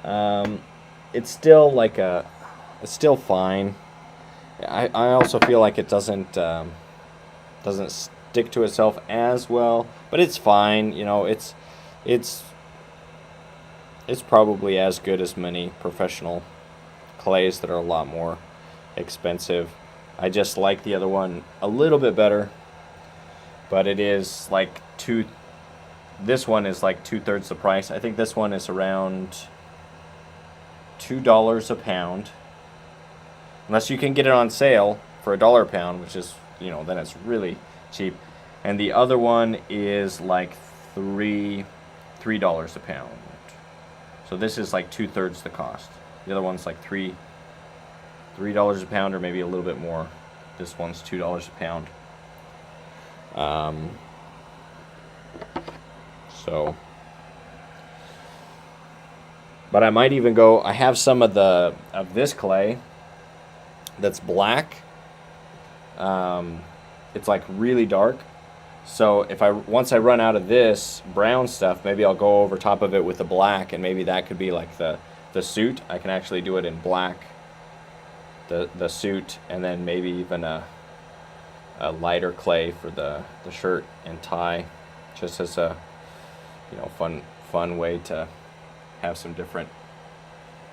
It's still like it's still fine. I also feel like it doesn't stick to itself as well, but it's fine. You know, it's probably as good as many professional clays that are a lot more expensive. I just like the other one a little bit better, but it is like this one is like 2/3 the price. I think this one is around $2 a pound, unless you can get it on sale for $1 a pound, which is, you know, then it's really cheap. And the other one is like $3 a pound. So this is like 2/3 the cost. The other one's like $3 a pound, or maybe a little bit more. This one's $2 a pound. So, but I might even go. I have some of this clay that's black. It's like really dark. So if once I run out of this brown stuff, maybe I'll go over top of it with the black, and maybe that could be like the suit. I can actually do it in black, the suit, and then maybe even a lighter clay for the shirt and tie, just as a, you know, fun way to have some different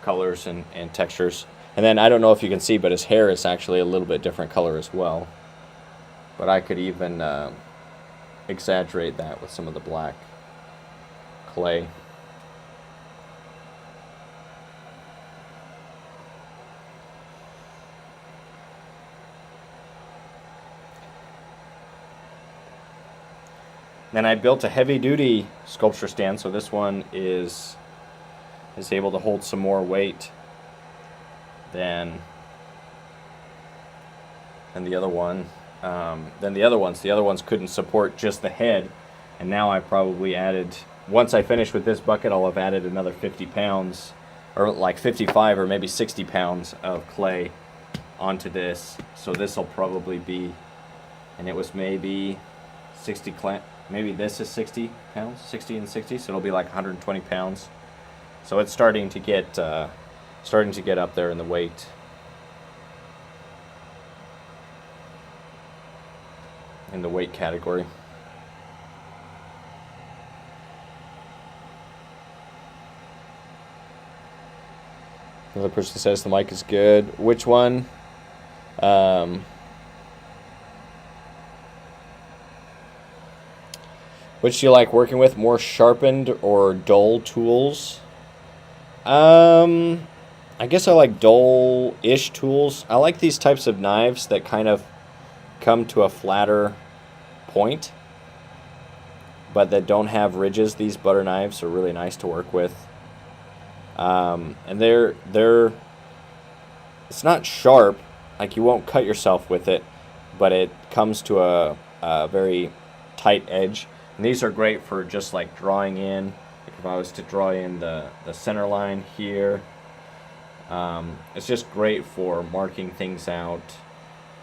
colors and textures. And then I don't know if you can see, but his hair is actually a little bit different color as well. But I could even exaggerate that with some of the black clay. Then I built a heavy-duty sculpture stand, so this one is able to hold some more weight than the other one. The other ones couldn't support just the head, and now I probably added, once I finish with this bucket, I'll have added another 50 pounds, or like 55 or maybe 60 pounds of clay onto this. So this will probably be, and it was maybe 60 maybe this is 60 pounds, 60 and 60, so it'll be like 120 pounds. So it's starting to get up there in the weight. In the weight category. Another person says the mic is good. Which one? Which do you like working with? More sharpened or dull tools? I guess I like dull-ish tools. I like these types of knives that kind of come to a flatter point, but that don't have ridges. These butter knives are really nice to work with. And it's not sharp, like you won't cut yourself with it, but it comes to a very tight edge. And these are great for just like drawing in. Like if I was to draw in the center line here, it's just great for marking things out,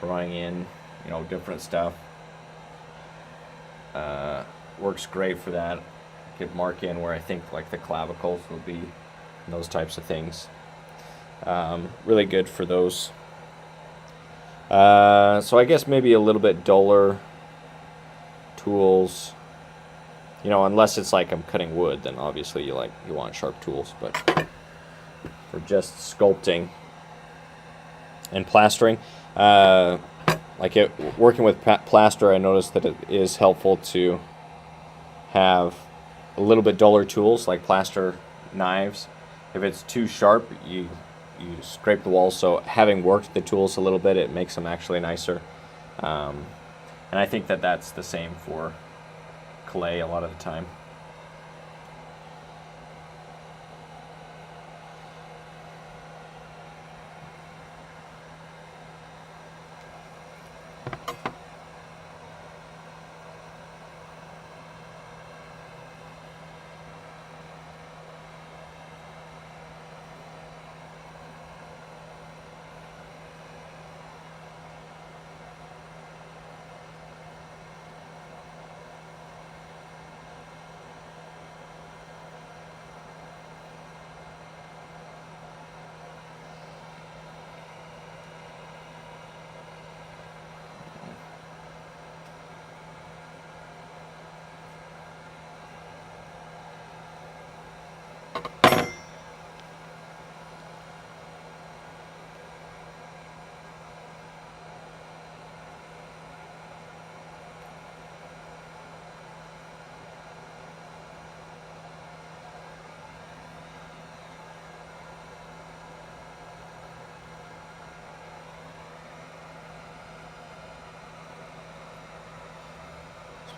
drawing in, you know, different stuff. Works great for that. Could mark in where I think like the clavicles will be, and those types of things. Really good for those. So I guess maybe a little bit duller tools. You know, unless it's like I'm cutting wood, then obviously you want sharp tools. But for just sculpting and plastering, working with plaster, I noticed that it is helpful to have a little bit duller tools like plaster knives. If it's too sharp, you scrape the walls. So having worked the tools a little bit, it makes them actually nicer. And I think that that's the same for clay a lot of the time.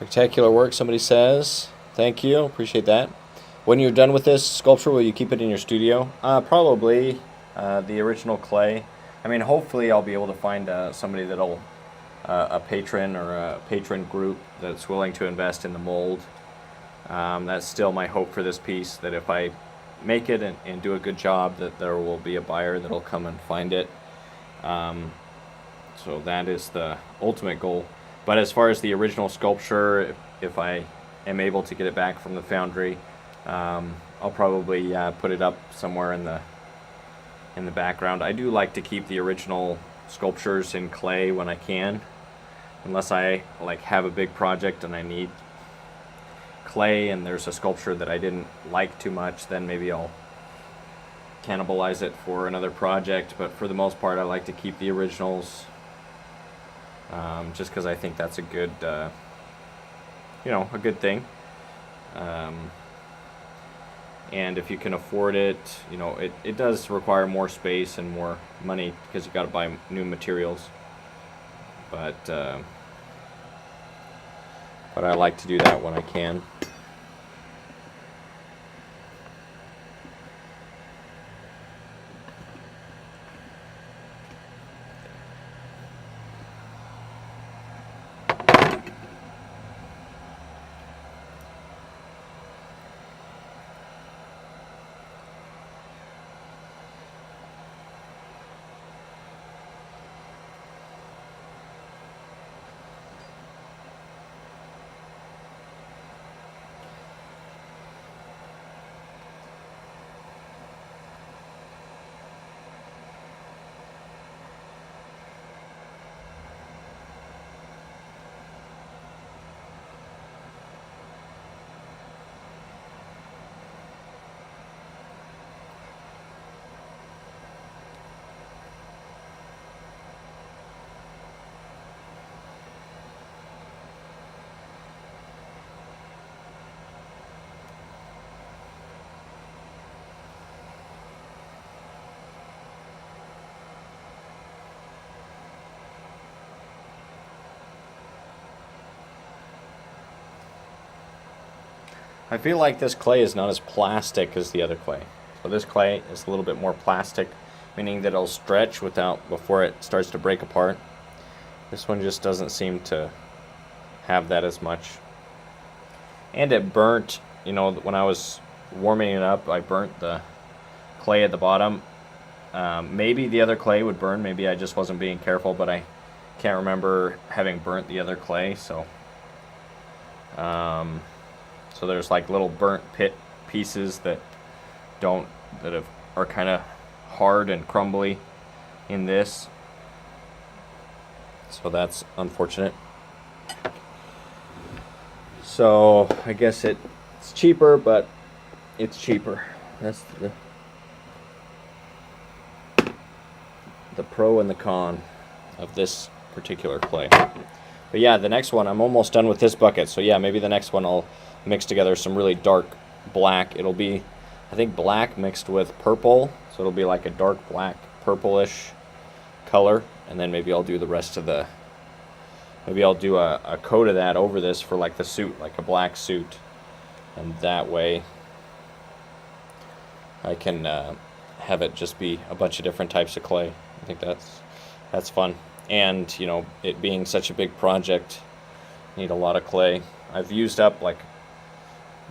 Spectacular work, somebody says. Thank you, appreciate that. When you're done with this sculpture, will you keep it in your studio? Probably. The original clay. I mean, hopefully I'll be able to find somebody that'll, a patron or a patron group that's willing to invest in the mold. That's still my hope for this piece, that if I make it and do a good job, that there will be a buyer that'll come and find it. So that is the ultimate goal. But as far as the original sculpture, if I am able to get it back from the foundry, I'll probably put it up somewhere in the background. I do like to keep the original sculptures in clay when I can, unless I like have a big project and I need clay and there's a sculpture that I didn't like too much, then maybe I'll cannibalize it for another project. But for the most part, I like to keep the originals, just because I think that's a good, a good thing. And if you can afford it, it does require more space and more money because you got to buy new materials. But I like to do that when I can. I feel like this clay is not as plastic as the other clay. So this clay is a little bit more plastic, meaning that it'll stretch before it starts to break apart. This one just doesn't seem to have that as much. And it burnt, when I was warming it up, I burnt the clay at the bottom. Maybe the other clay would burn, maybe I just wasn't being careful, but I can't remember having burnt the other clay, so so there's like little burnt pit pieces that are kind of hard and crumbly in this. So that's unfortunate. So I guess it's cheaper, but it's cheaper. That's the pro and the con of this particular clay. But yeah, the next one, I'm almost done with this bucket. So yeah, maybe the next one I'll mix together some really dark black. It'll be, I think, black mixed with purple. So it'll be like a dark black, purplish color. And then maybe I'll do the rest of maybe I'll do a coat of that over this for like the suit, like a black suit. And that way I can have it just be a bunch of different types of clay. I think that's fun. And, it being such a big project, need a lot of clay. I've used up like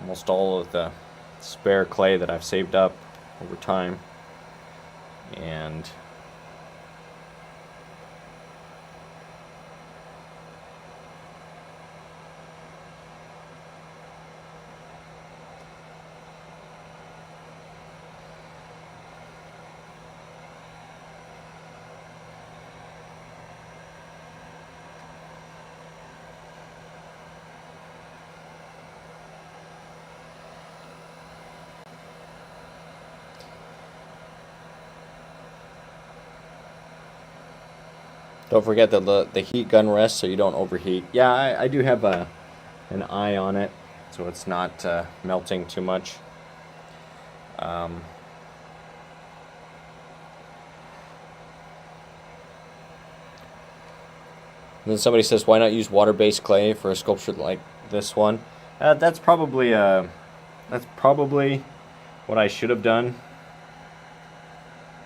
almost all of the spare clay that I've saved up over time. And don't forget that the heat gun rests so you don't overheat. Yeah, I do have an eye on it, so it's not melting too much. Then somebody says, why not use water-based clay for a sculpture like this one. That's probably what I should have done.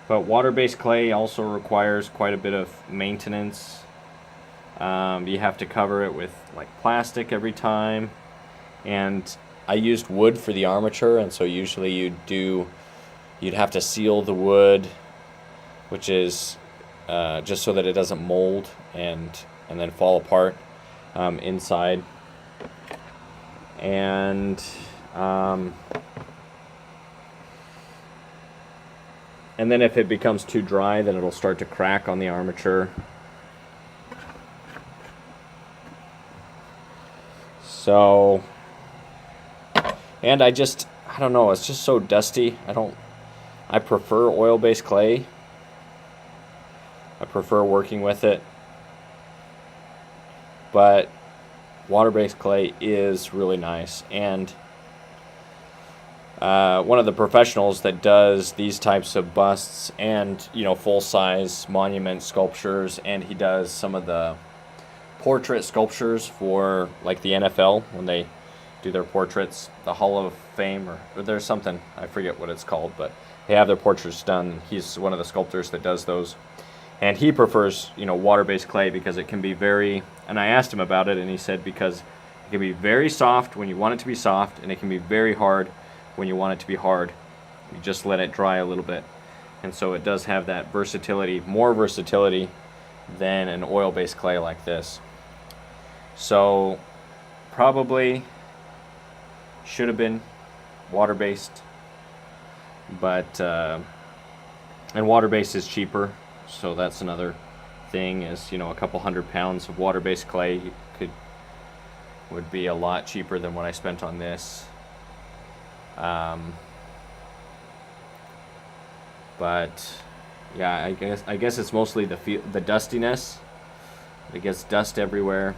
But water-based clay also requires quite a bit of maintenance. You have to cover it with like plastic every time, and I used wood for the armature, and so usually you'd have to seal the wood, which is just so that it doesn't mold and then fall apart inside. And then if it becomes too dry, then it'll start to crack on the armature. So, and I don't know, it's just so dusty. I prefer oil-based clay. I prefer working with it. But water-based clay is really nice. And one of the professionals that does these types of busts and, you know, full-size monument sculptures, and he does some of the portrait sculptures for like the NFL when they do their portraits, the Hall of Fame, or there's something, I forget what it's called, but they have their portraits done. He's one of the sculptors that does those, and he prefers, you know, water-based clay because it can be very, and I asked him about it, and he said because it can be very soft when you want it to be soft, and it can be very hard when you want it to be hard. You just let it dry a little bit, and so it does have that versatility, more versatility than an oil-based clay like this. So probably should have been water-based, but and water-based is cheaper, so that's another thing, is, you know, a couple £100 of water-based clay would be a lot cheaper than what I spent on this. But yeah, I guess it's mostly the dustiness. It gets dust everywhere,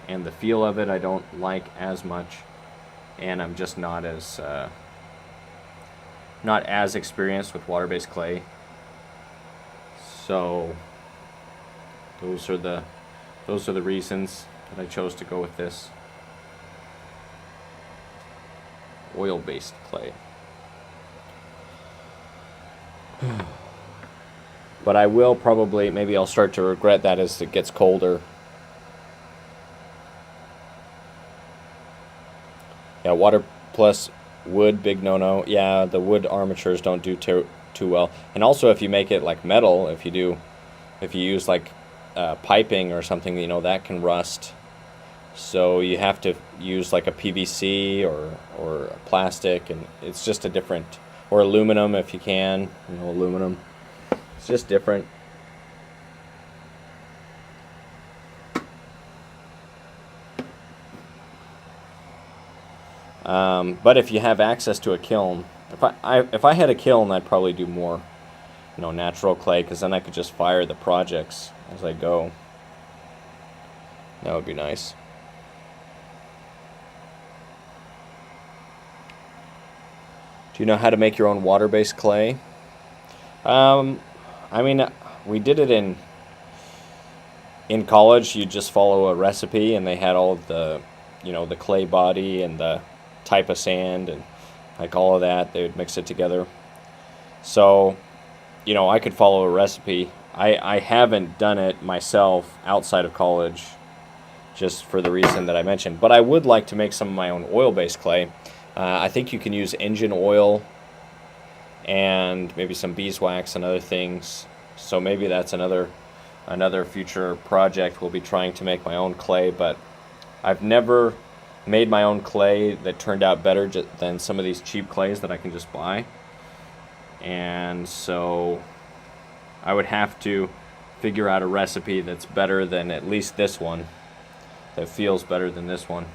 and the feel of it I don't like as much, and I'm just not as experienced with water-based clay. So those are the reasons that I chose to go with this oil-based clay. But I will probably, maybe I'll start to regret that as it gets colder. Yeah, water plus wood, big no-no. Yeah, the wood armatures don't do too well. And also, if you make it like metal, if you use like piping or something, you know, that can rust. So you have to use like a PVC or a plastic, and it's just a different, or aluminum if you can, you know, aluminum. It's just different. But if you have access to a kiln, if I had a kiln, I'd probably do more, you know, natural clay, because then I could just fire the projects as I go. That would be nice. Do you know how to make your own water-based clay? I mean, we did it in college. You just follow a recipe, and they had all of the, you know, the clay body and the type of sand and like all of that. They would mix it together. So, you know, I could follow a recipe. I haven't done it myself outside of college, just for the reason that I mentioned. But I would like to make some of my own oil-based clay. I think you can use engine oil and maybe some beeswax and other things. So maybe that's another future project. We'll be trying to make my own clay, but I've never made my own clay that turned out better than some of these cheap clays that I can just buy. And so I would have to figure out a recipe that's better than at least this one, that feels better than this one.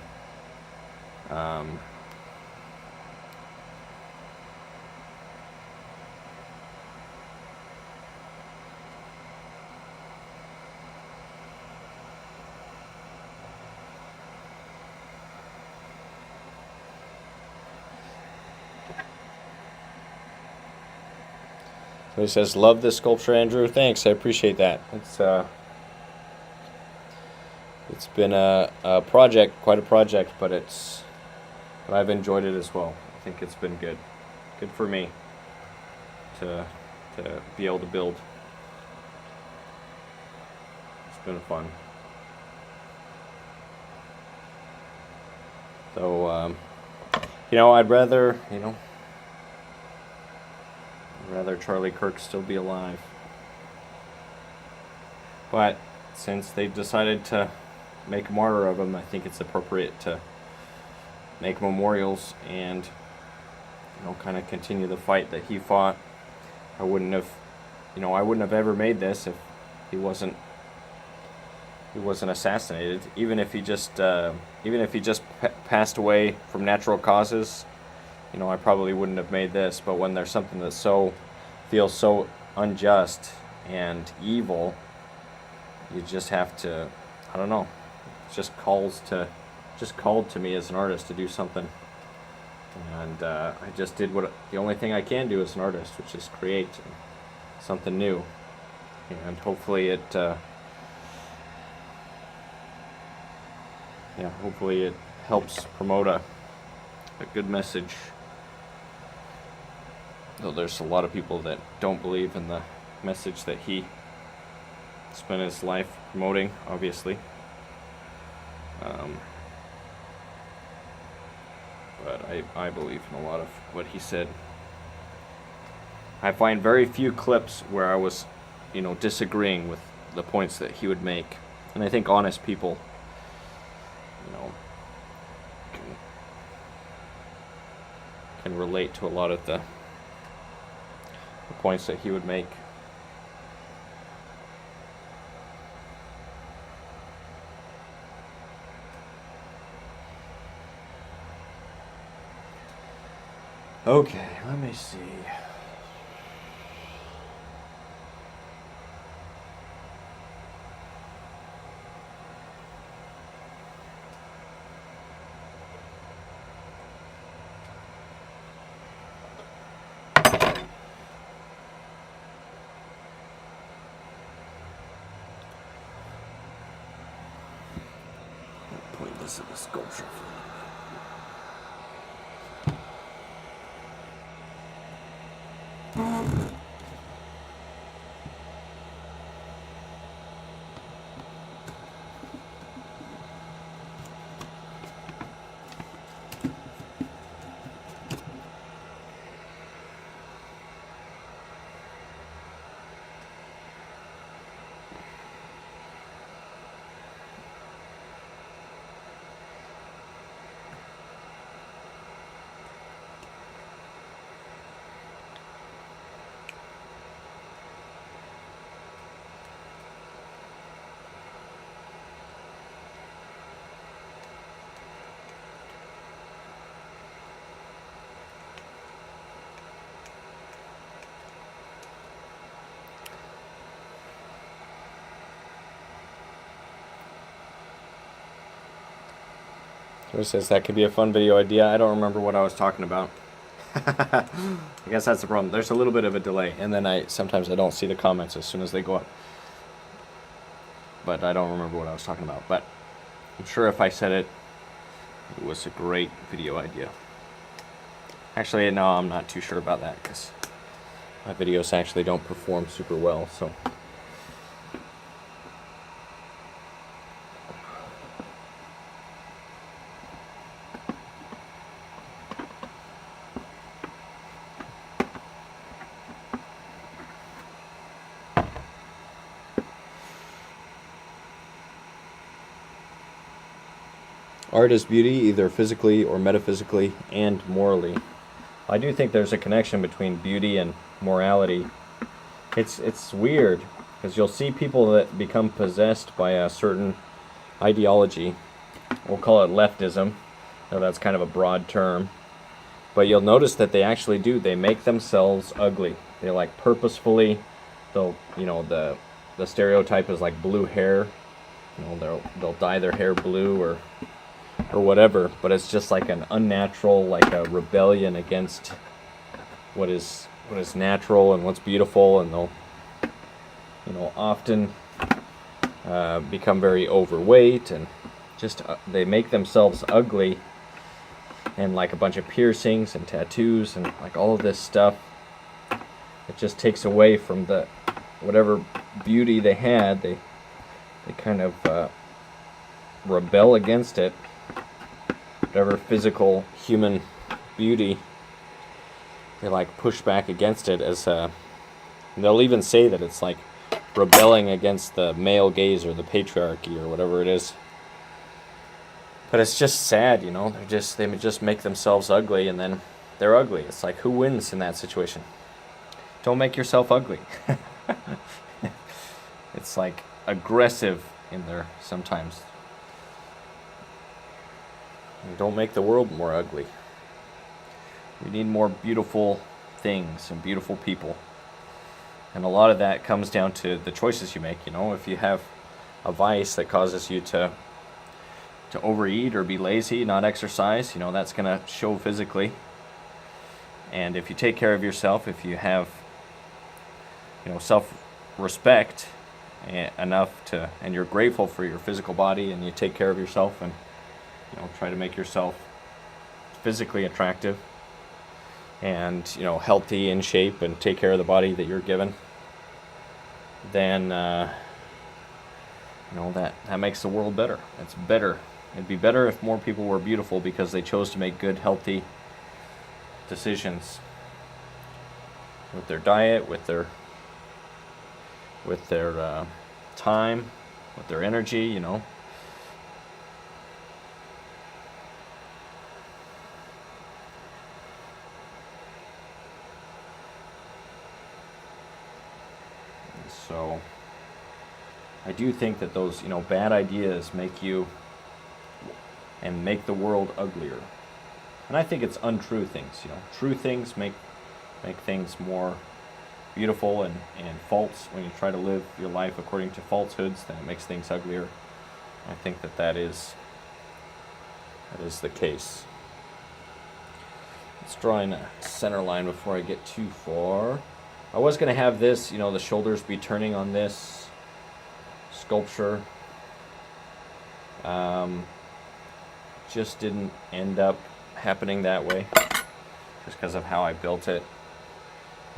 So he says, "Love this sculpture, Andrew." Thanks, I appreciate that. It's It's been a project, quite a project, but I've enjoyed it as well. I think it's been good for me to be able to build. It's been fun. So I'd rather Charlie Kirk still be alive. But since they've decided to make a martyr of him, I think it's appropriate to make memorials and kind of continue the fight that he fought. I wouldn't have ever made this if he wasn't assassinated. Even if he just passed away from natural causes, I probably wouldn't have made this. But when there's something that feels so unjust and evil, you just have to, I don't know, it just called to me as an artist to do something. And I just did the only thing I can do as an artist, which is create something new. And hopefully it helps promote a good message. Though there's a lot of people that don't believe in the message that he spent his life promoting, obviously. But I believe in a lot of what he said. I find very few clips where I was, disagreeing with the points that he would make. And I think honest people, can relate to a lot of the points that he would make. Okay, let me see. Point this in a sculpture. So it says that could be a fun video idea. I don't remember what I was talking about. I guess that's the problem. There's a little bit of a delay, and then sometimes I don't see the comments as soon as they go up. But I don't remember what I was talking about. But I'm sure if I said it, it was a great video idea. Actually, no, I'm not too sure about that because my videos actually don't perform super well. So. Art is beauty, either physically or metaphysically and morally. I do think there's a connection between beauty and morality. It's weird, because you'll see people that become possessed by a certain ideology. We'll call it leftism. Now that's kind of a broad term. But you'll notice that they actually do. They make themselves ugly. They purposefully, the stereotype is like blue hair. They'll dye their hair blue or whatever, but it's just like an unnatural, like a rebellion against what is natural and what's beautiful. And they'll often become very overweight, and just they make themselves ugly, and like a bunch of piercings and tattoos and like all of this stuff. It just takes away from the whatever beauty they had. They kind of rebel against it. Whatever physical human beauty, they like push back against it. As they'll even say that it's like rebelling against the male gaze or the patriarchy or whatever it is. But it's just sad, you know. They just make themselves ugly, and then they're ugly. It's like, who wins in that situation? Don't make yourself ugly. It's like aggressive in there sometimes. And don't make the world more ugly. We need more beautiful things and beautiful people. And a lot of that comes down to the choices you make, you know. If you have a vice that causes you to overeat or be lazy, not exercise, you know, that's going to show physically. And if you take care of yourself, if you have, you know, self-respect enough to, and you're grateful for your physical body, and you take care of yourself, and, you know, try to make yourself physically attractive and, you know, healthy, in shape, and take care of the body that you're given, then you know, that makes the world better. It's better. It'd be better if more people were beautiful because they chose to make good, healthy decisions with their diet, with their time, with their energy, you know. So I do think that those, you know, bad ideas make you and make the world uglier. And I think it's untrue things, you know. True things make things more beautiful, and false, when you try to live your life according to falsehoods, then it makes things uglier. I think that is the case. Let's draw in a center line before I get too far. I was going to have this, you know, the shoulders be turning on this sculpture. Just didn't end up happening that way, just because of how I built it.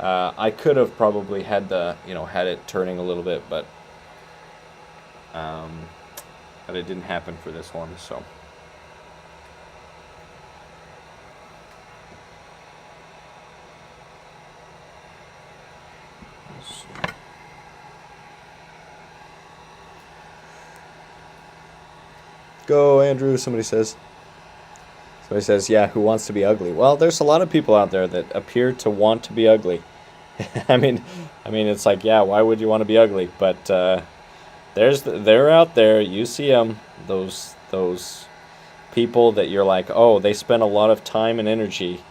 I could have probably had it turning a little bit, but it didn't happen for this one, so. Go, Andrew, somebody says. Somebody says, yeah, who wants to be ugly? Well, there's a lot of people out there that appear to want to be ugly. I mean, it's like, yeah, why would you want to be ugly? But they're out there. You see them, those people that you're like, oh, they spend a lot of time and energy.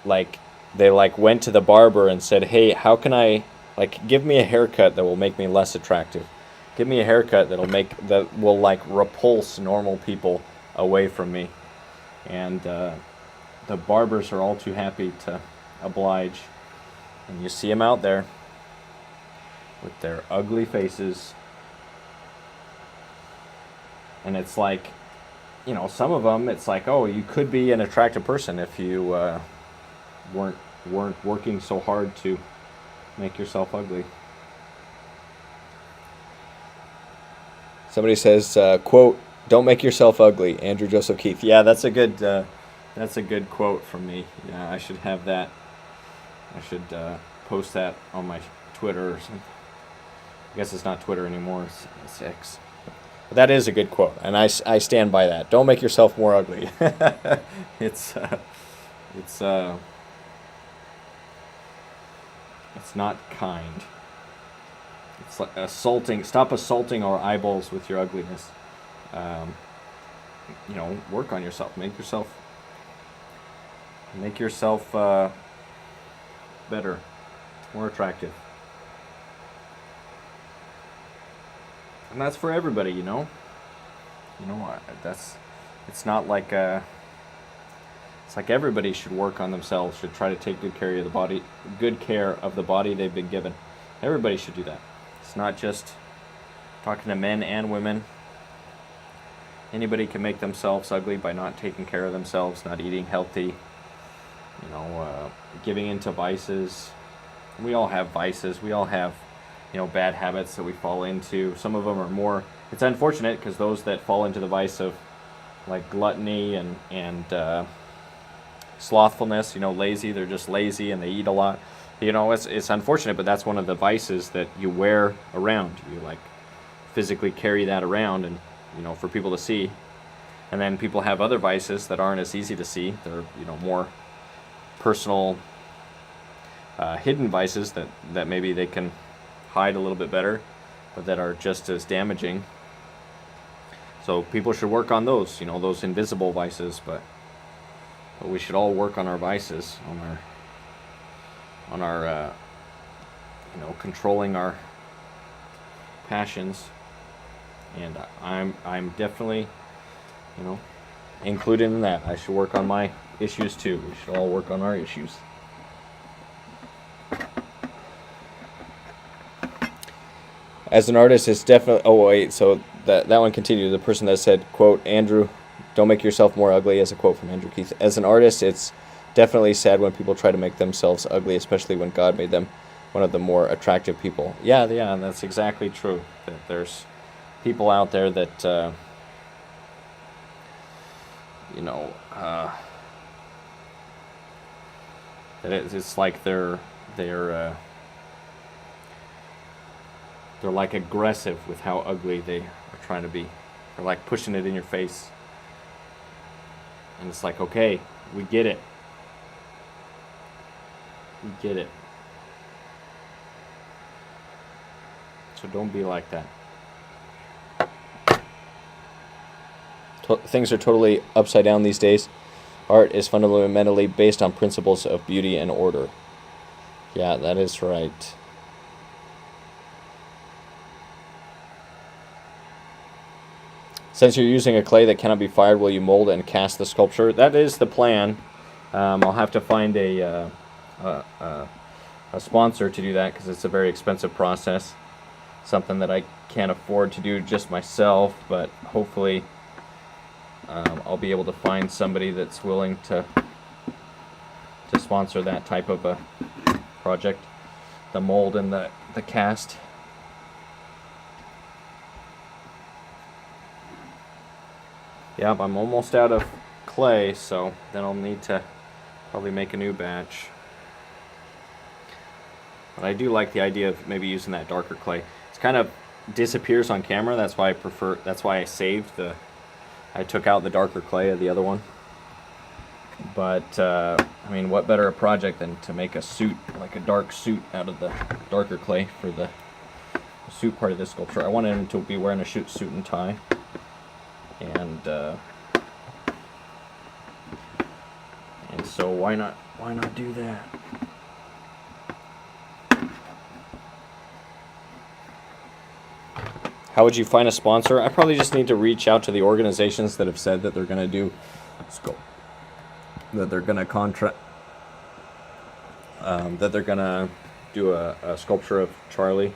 Like, they like went to the barber and said, hey, how can I, like, give me a haircut that will make me less attractive. Give me a haircut that will like repulse normal people away from me. And the barbers are all too happy to oblige. And you see them out there with their ugly faces. And it's like, you know, some of them, it's like, oh, you could be an attractive person if you weren't working so hard to make yourself ugly. Somebody says, quote, don't make yourself ugly, Andrew Joseph Keith. Yeah, that's a good quote from me. Yeah, I should have that. I should post that on my Twitter or something. I guess it's not Twitter anymore, it's X. But that is a good quote, and I stand by that. Don't make yourself more ugly. It's not kind. It's like assaulting. Stop assaulting our eyeballs with your ugliness. You know, work on yourself. Make yourself better, more attractive. And that's for everybody, you know. It's not like it's like everybody should work on themselves. Should try to take good care of the body they've been given. Everybody should do that. It's not just talking to men and women. Anybody can make themselves ugly by not taking care of themselves, not eating healthy, giving into vices. We all have vices. We all have, bad habits that we fall into. Some of them are more. It's unfortunate because those that fall into the vice of like gluttony and slothfulness, lazy. They're just lazy and they eat a lot. It's unfortunate, but that's one of the vices that you wear around. You like physically carry that around, and for people to see. And then people have other vices that aren't as easy to see. They're more personal, hidden vices that maybe they can hide a little bit better, but that are just as damaging. So people should work on those, those invisible vices, but we should all work on our vices, on our controlling our passions. And I'm definitely, included in that. I should work on my issues too. We should all work on our issues. As an artist, it's definitely... Oh, wait, so that one continued. The person that said, quote, Andrew, don't make yourself more ugly, as a quote from Andrew Keith. As an artist, it's definitely sad when people try to make themselves ugly, especially when God made them one of the more attractive people. Yeah, that's exactly true. That there's people out there that, that it's like they're like aggressive with how ugly they are trying to be. They're like pushing it in your face. And it's like, okay, we get it. We get it. So don't be like that. Things are totally upside down these days. Art is fundamentally based on principles of beauty and order. Yeah, that is right. Since you're using a clay that cannot be fired, will you mold and cast the sculpture? That is the plan. I'll have to find a sponsor to do that because it's a very expensive process. Something that I can't afford to do just myself, but hopefully I'll be able to find somebody that's willing to sponsor that type of a project, the mold and the cast. Yep, I'm almost out of clay, so then I'll need to probably make a new batch. But I do like the idea of maybe using that darker clay. It's kind of disappears on camera. That's why I saved I took out the darker clay of the other one. But I mean, what better a project than to make a suit, like a dark suit, out of the darker clay for the suit part of this sculpture. I wanted him to be wearing a suit and tie, and so why not do that? How would you find a sponsor? I probably just need to reach out to the organizations that have said that they're going to do that they're going to contract, that they're going to do a sculpture of Charlie,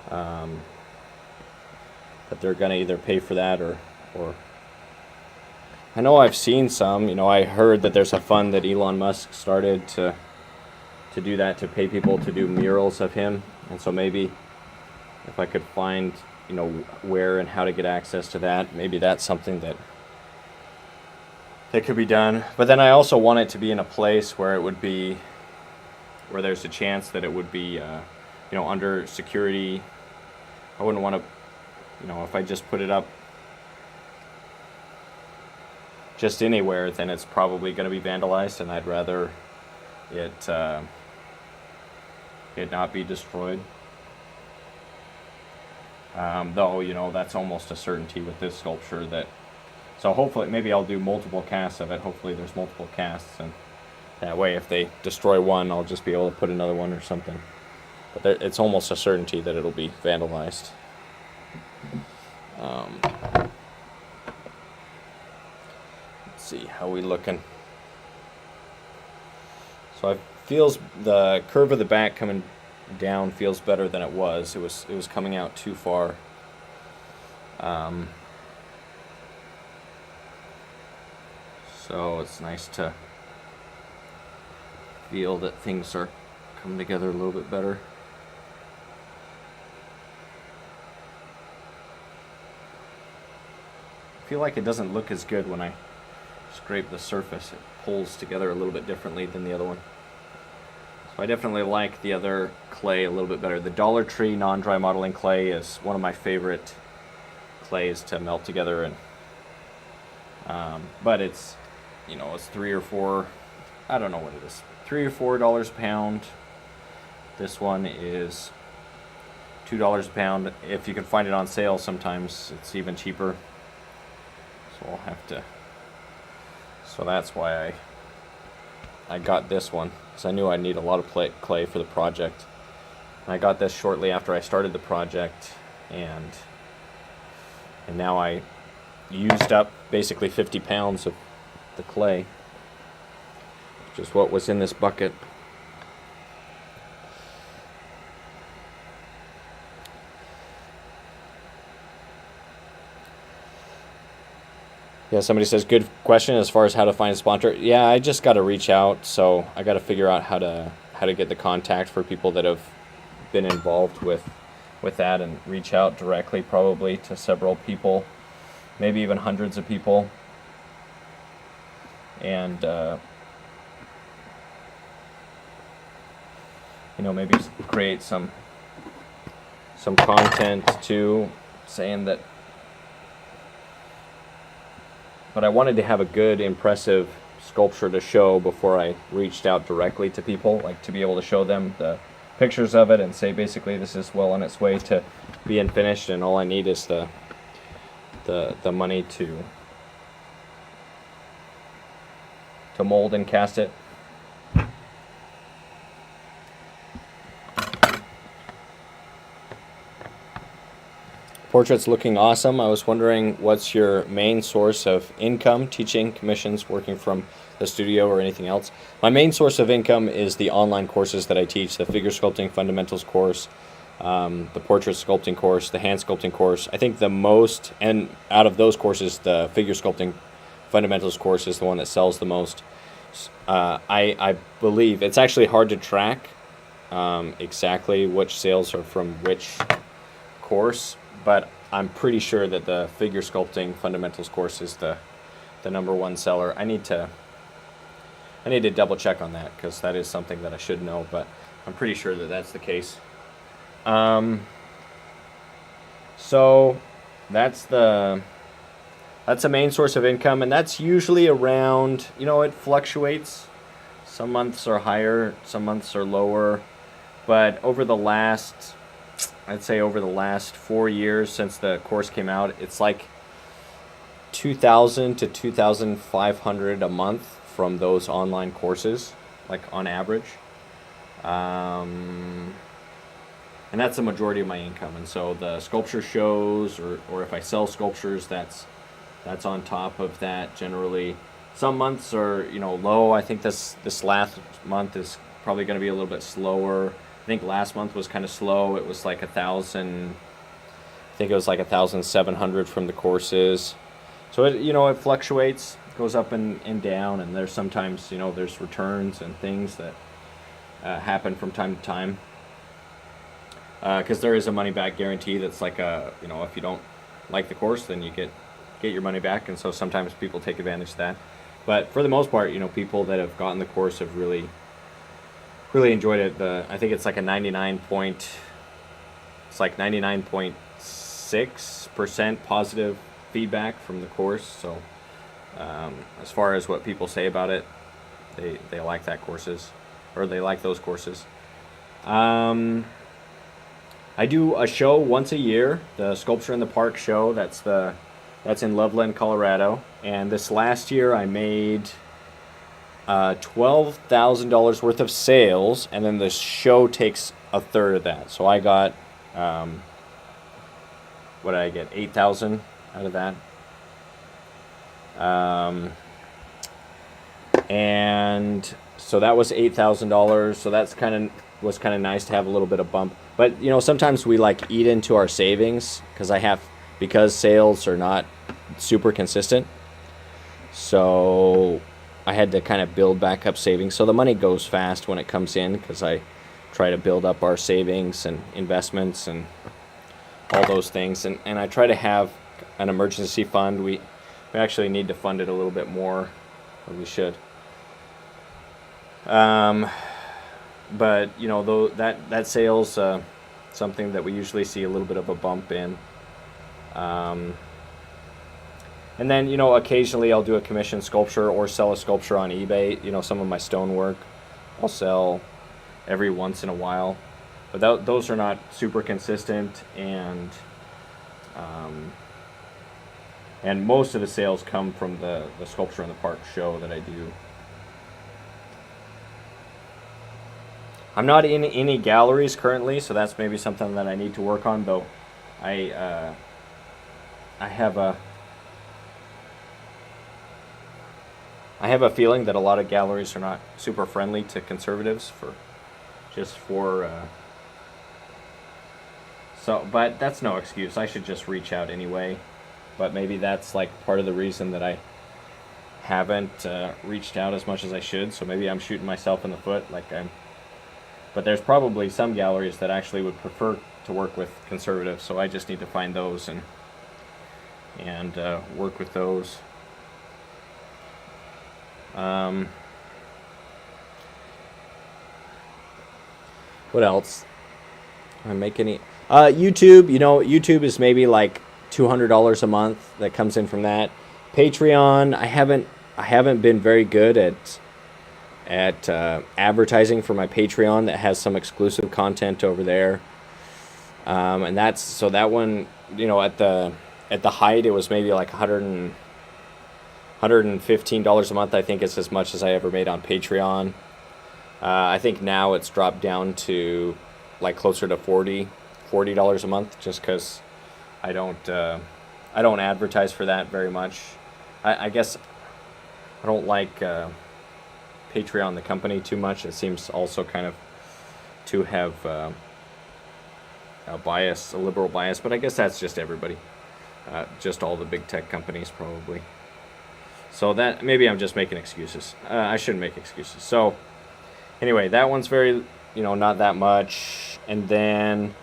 that they're going to either pay for that or I know I've seen some, I heard that there's a fund that Elon Musk started to do that, to pay people to do murals of him. And so maybe if I could find, where and how to get access to that, maybe that's something that could be done. But then I also want it to be in a place where where there's a chance that it would be, under security. I wouldn't want to, if I just put it up just anywhere, then it's probably going to be vandalized, and I'd rather it not be destroyed. Though, that's almost a certainty with this sculpture so hopefully, maybe I'll do multiple casts of it. Hopefully there's multiple casts, and that way if they destroy one, I'll just be able to put another one or something. But it's almost a certainty that it'll be vandalized. Let's see, how we looking? So it feels the curve of the back coming down feels better than it was. It was coming out too far. So it's nice to feel that things are coming together a little bit better. I feel like it doesn't look as good when I scrape the surface. It pulls together a little bit differently than the other one. So I definitely like the other clay a little bit better. The Dollar Tree non-dry modeling clay is one of my favorite clays to melt together, and but it's, you know, it's $3 or $4, I don't know what it is, $3 or $4 a pound. This one is $2 a pound. If you can find it on sale, sometimes it's even cheaper. So I'll have to. So that's why I got this one, because I knew I'd need a lot of clay for the project. And I got this shortly after I started the project, and now I used up basically 50 pounds of the clay, which is what was in this bucket. Yeah, somebody says, good question as far as how to find a sponsor. Yeah, I just got to reach out, so I got to figure out how to get the contact for people that have been involved with that, and reach out directly probably to several people, maybe even hundreds of people, and you know, maybe create some content too, saying that. But I wanted to have a good, impressive sculpture to show before I reached out directly to people, like to be able to show them the pictures of it and say, basically, this is well on its way to being finished, and all I need is the money to mold and cast it. Portrait's looking awesome. I was wondering, what's your main source of income? Teaching, commissions, working from the studio, or anything else? My main source of income is the online courses that I teach, the Figure Sculpting Fundamentals course, the Portrait Sculpting course, the Hand Sculpting course. I think the most, and out of those courses, the Figure Sculpting Fundamentals course is the one that sells the most. I believe it's actually hard to track exactly which sales are from which course, but I'm pretty sure that the Figure Sculpting Fundamentals course is the #1 seller. I need to double check on that, because that is something that I should know, but I'm pretty sure that that's the case. So that's a main source of income, and that's usually around, you know, it fluctuates. Some months are higher, some months are lower, but I'd say over the last 4 years since the course came out, it's like $2,000 to $2,500 a month from those online courses, like on average. And that's the majority of my income. And so the sculpture shows, or if I sell sculptures, that's on top of that generally. Some months are, you know, low. I think this last month is probably going to be a little bit slower. I think last month was kind of slow. It was like 1,000. I think it was like 1,700 from the courses. So it fluctuates, goes up and down, and there's sometimes, you know, there's returns and things that happen from time to time. Because there is a money back guarantee that's like if you don't like the course, then you get your money back, and so sometimes people take advantage of that. But for the most part, you know, people that have gotten the course have really enjoyed it. I think it's like 99.6% positive feedback from the course. So as far as what people say about it, they like they like those courses. I do a show once a year, the Sculpture in the Park show. That's in Loveland, Colorado. And this last year I made $12,000 worth of sales, and then the show takes a third of that. So I got, what did I get? 8,000 out of that. And so that was $8,000. So that's was kind of nice to have a little bit of bump. But you know, sometimes we like eat into our savings, because I have because sales are not super consistent. So I had to kind of build back up savings. So the money goes fast when it comes in, because I try to build up our savings and investments and all those things. And I try to have an emergency fund. We actually need to fund it a little bit more, or we should. But you know, though, that sales something that we usually see a little bit of a bump in. And then, you know, occasionally I'll do a commission sculpture or sell a sculpture on eBay. You know, some of my stonework I'll sell every once in a while, but those are not super consistent, and most of the sales come from the Sculpture in the Park show that I do. I'm not in any galleries currently, so that's maybe something that I need to work on, though. I have a feeling that a lot of galleries are not super friendly to conservatives but that's no excuse. I should just reach out anyway. But maybe that's like part of the reason that I haven't reached out as much as I should. So maybe I'm shooting myself in the foot. But there's probably some galleries that actually would prefer to work with conservatives. So I just need to find those and work with those. What else? I make any YouTube? You know, YouTube is maybe like $200 a month that comes in from that. Patreon, I haven't been very good at advertising for my Patreon. That has some exclusive content over there, and that one, you know, at the height it was maybe like $115 a month. I think it's as much as I ever made on Patreon. I think now it's dropped down to like closer to $40 a month, just because I don't advertise for that very much. I guess I don't like Patreon the company too much. It seems also kind of to have a liberal bias, but I guess that's just everybody, just all the big tech companies probably. So that maybe I'm just making excuses. I shouldn't make excuses. So anyway, that one's very, you know, not that much. And then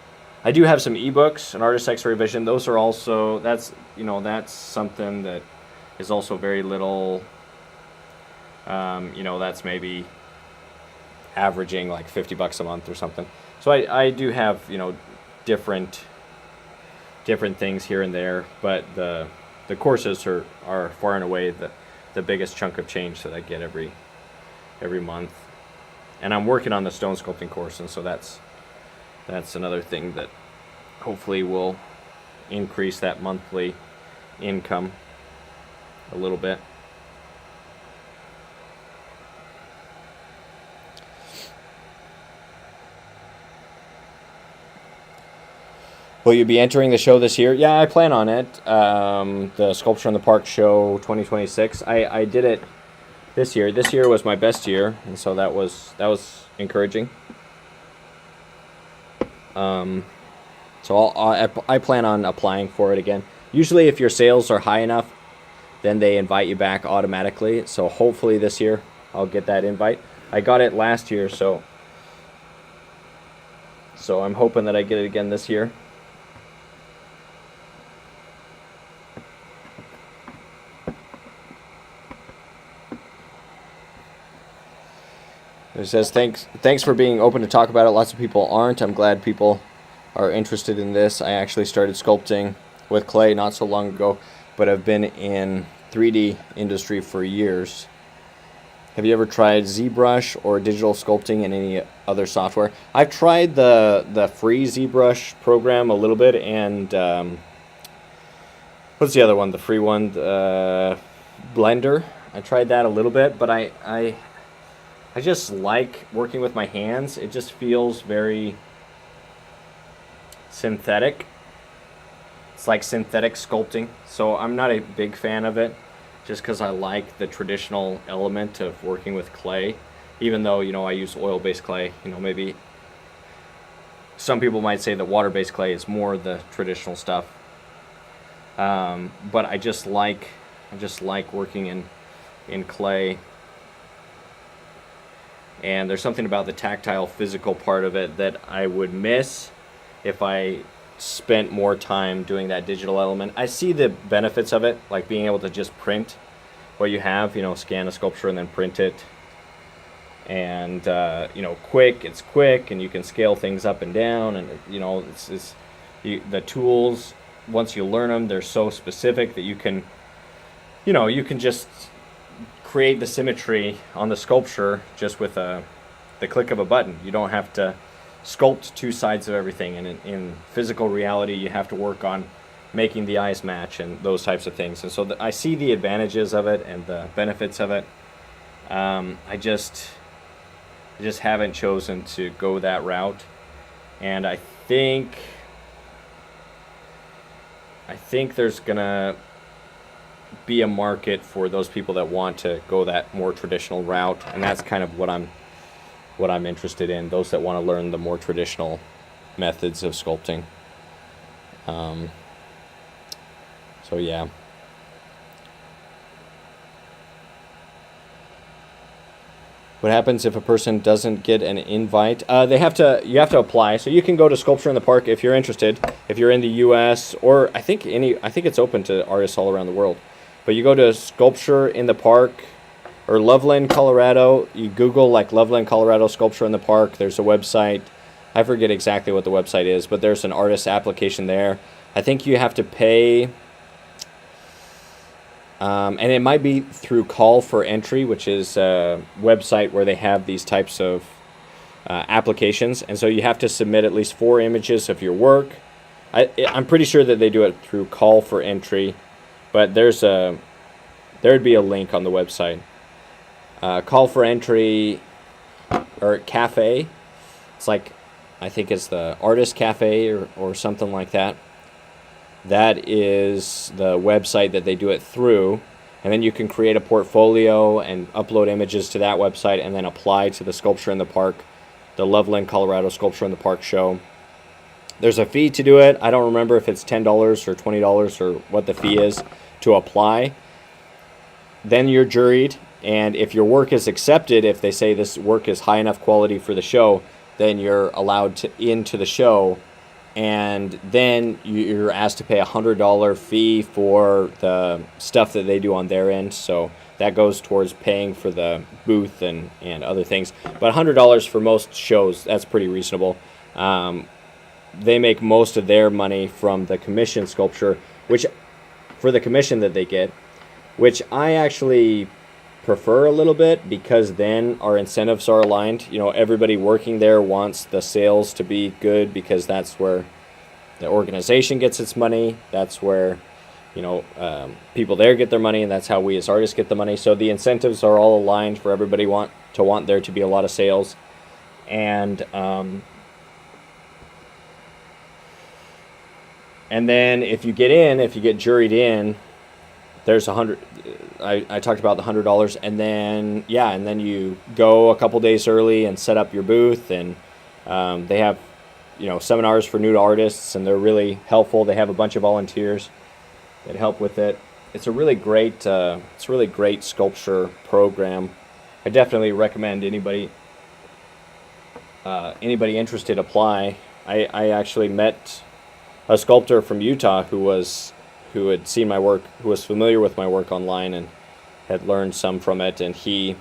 I do have some ebooks, an Artist X-Ray Vision. Those are also, that's something that is also very little. You know, that's maybe averaging like $50 a month or something. So I do have, you know, different things here and there, but the courses are far and away the biggest chunk of change that I get every month. And I'm working on the stone sculpting course, and so that's another thing that hopefully will increase that monthly income a little bit. Will you be entering the show this year? Yeah, I plan on it. The Sculpture in the Park show 2026. I did it this year. This year was my best year, and so that was encouraging. So I plan on applying for it again. Usually, if your sales are high enough, then they invite you back automatically. So hopefully this year I'll get that invite. I got it last year, so I'm hoping that I get it again this year. It says, thanks for being open to talk about it. Lots of people aren't. I'm glad people are interested in this. I actually started sculpting with clay not so long ago, but I've been in 3D industry for years. Have you ever tried ZBrush or digital sculpting in any other software? I've tried the free ZBrush program a little bit, and what's the other one? The free one, Blender. I tried that a little bit, but I just like working with my hands. It just feels very synthetic. It's like synthetic sculpting. So I'm not a big fan of it, just because I like the traditional element of working with clay. Even though, you know, I use oil-based clay, you know, maybe some people might say that water-based clay is more the traditional stuff. But I just like working in clay. And there's something about the tactile, physical part of it that I would miss if I spent more time doing that digital element. I see the benefits of it, like being able to just print what you have, scan a sculpture and then print it. And, it's quick, and you can scale things up and down. And, the tools, once you learn them, they're so specific that you can just create the symmetry on the sculpture just with the click of a button. You don't have to sculpt two sides of everything, and in physical reality you have to work on making the eyes match and those types of things. And so I see the advantages of it and the benefits of it. I just haven't chosen to go that route, and I think there's gonna be a market for those people that want to go that more traditional route, and that's kind of what I'm interested in, those that want to learn the more traditional methods of sculpting. So yeah. What happens if a person doesn't get an invite? You have to apply. So you can go to Sculpture in the Park if you're interested. If you're in the U.S. or I think it's open to artists all around the world. But you go to Sculpture in the Park or Loveland, Colorado. You Google like Loveland, Colorado Sculpture in the Park. There's a website. I forget exactly what the website is, but there's an artist application there. I think you have to pay. And it might be through Call for Entry, which is a website where they have these types of applications. And so you have to submit at least 4 images of your work. I'm pretty sure that they do it through Call for Entry, but there'd be a link on the website. Call for Entry or Cafe. It's like, I think it's the Artist Cafe or something like that. That is the website that they do it through, and then you can create a portfolio and upload images to that website and then apply to the Sculpture in the Park, the Loveland, Colorado Sculpture in the Park show. There's a fee to do it. I don't remember if it's $10 or $20 or what the fee is to apply. Then you're juried, and if your work is accepted, if they say this work is high enough quality for the show, then you're allowed into the show. And then you're asked to pay a $100 fee for the stuff that they do on their end. So that goes towards paying for the booth and other things. But $100 for most shows, that's pretty reasonable. They make most of their money from the commission sculpture, which for the commission that they get, which I actually prefer a little bit, because then our incentives are aligned. Everybody working there wants the sales to be good, because that's where the organization gets its money. That's where people there get their money, and that's how we as artists get the money. So the incentives are all aligned for everybody want there to be a lot of sales. And then if you get juried in, there's $100. I talked about the $100, and then you go a couple days early and set up your booth, and they have seminars for new artists, and they're really helpful. They have a bunch of volunteers that help with it. It's a really great sculpture program. I definitely recommend anybody interested apply. I actually met a sculptor from Utah who had seen my work, who was familiar with my work online and had learned some from it, and he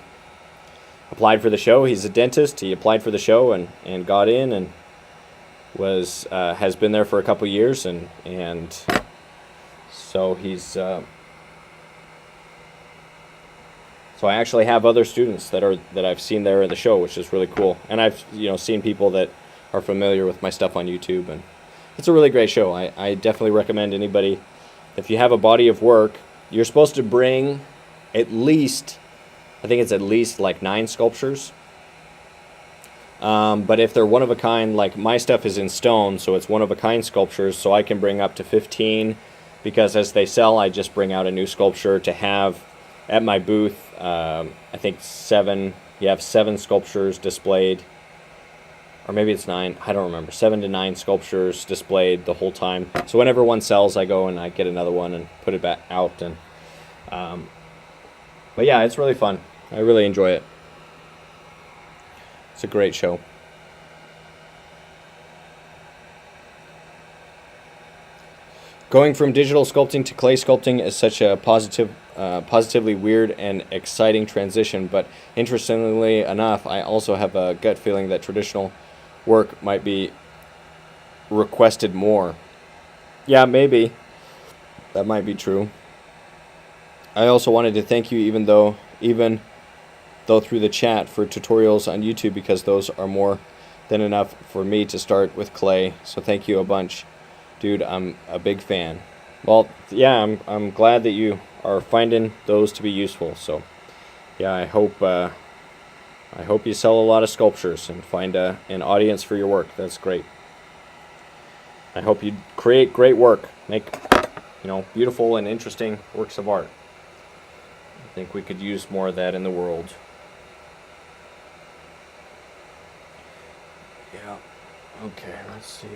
applied for the show. He's a dentist. He applied for the show and got in, and has been there for a couple years, and so he's so I actually have other students that I've seen there at the show, which is really cool. And I've seen people that are familiar with my stuff on YouTube, and it's a really great show. I definitely recommend anybody. If you have a body of work, you're supposed to bring at least like 9 sculptures. But if they're one of a kind, like my stuff is in stone, so it's one of a kind sculptures, so I can bring up to 15, because as they sell, I just bring out a new sculpture to have at my booth. I think 7. You have 7 sculptures displayed, or maybe it's 9, I don't remember, 7 to 9 sculptures displayed the whole time. So whenever one sells, I go and I get another one and put it back out. And but yeah, it's really fun. I really enjoy it. It's a great show. Going from digital sculpting to clay sculpting is such a positively weird and exciting transition, but interestingly enough, I also have a gut feeling that traditional work might be requested more. Yeah, maybe. That might be true. I also wanted to thank you, even though through the chat, for tutorials on YouTube, because those are more than enough for me to start with clay. So thank you a bunch. Dude, I'm a big fan. Well, yeah, I'm glad that you are finding those to be useful. So, yeah, I hope you sell a lot of sculptures and find an audience for your work. That's great. I hope you create great work, make beautiful and interesting works of art. I think we could use more of that in the world. Yeah. Okay, let's see.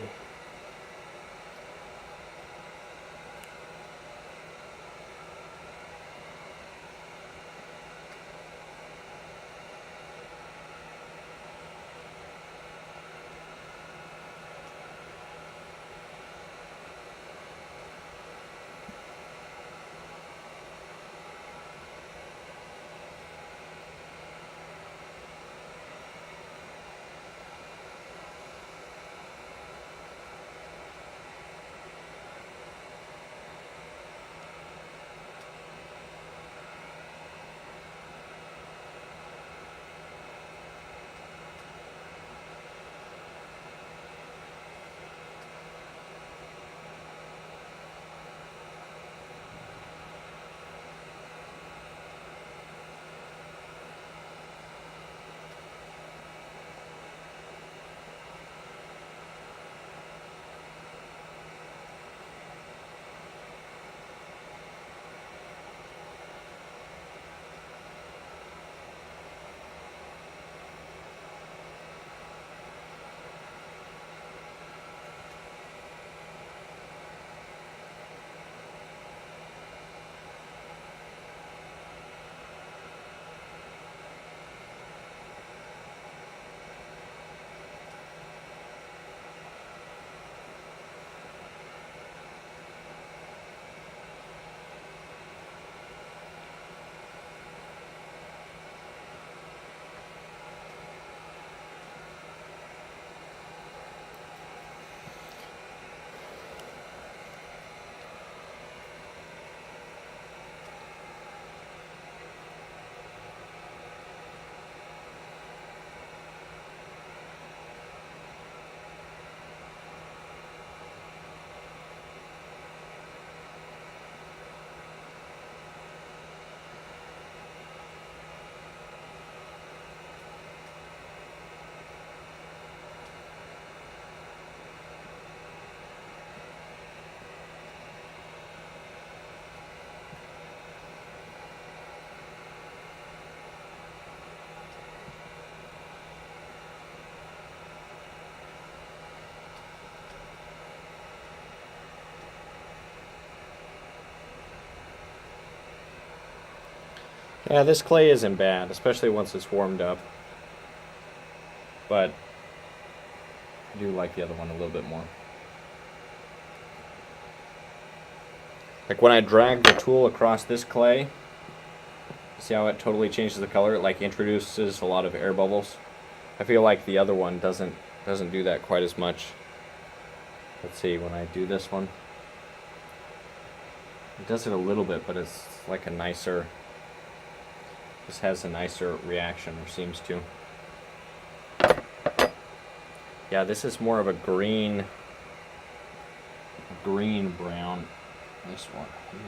Yeah, this clay isn't bad, especially once it's warmed up. But I do like the other one a little bit more. Like when I drag the tool across this clay, see how it totally changes the color? It like introduces a lot of air bubbles. I feel like the other one doesn't do that quite as much. Let's see, when I do this one, it does it a little bit, but it's like a nicer, just has a nicer reaction, or seems to. Yeah, this is more of a green brown. This one here.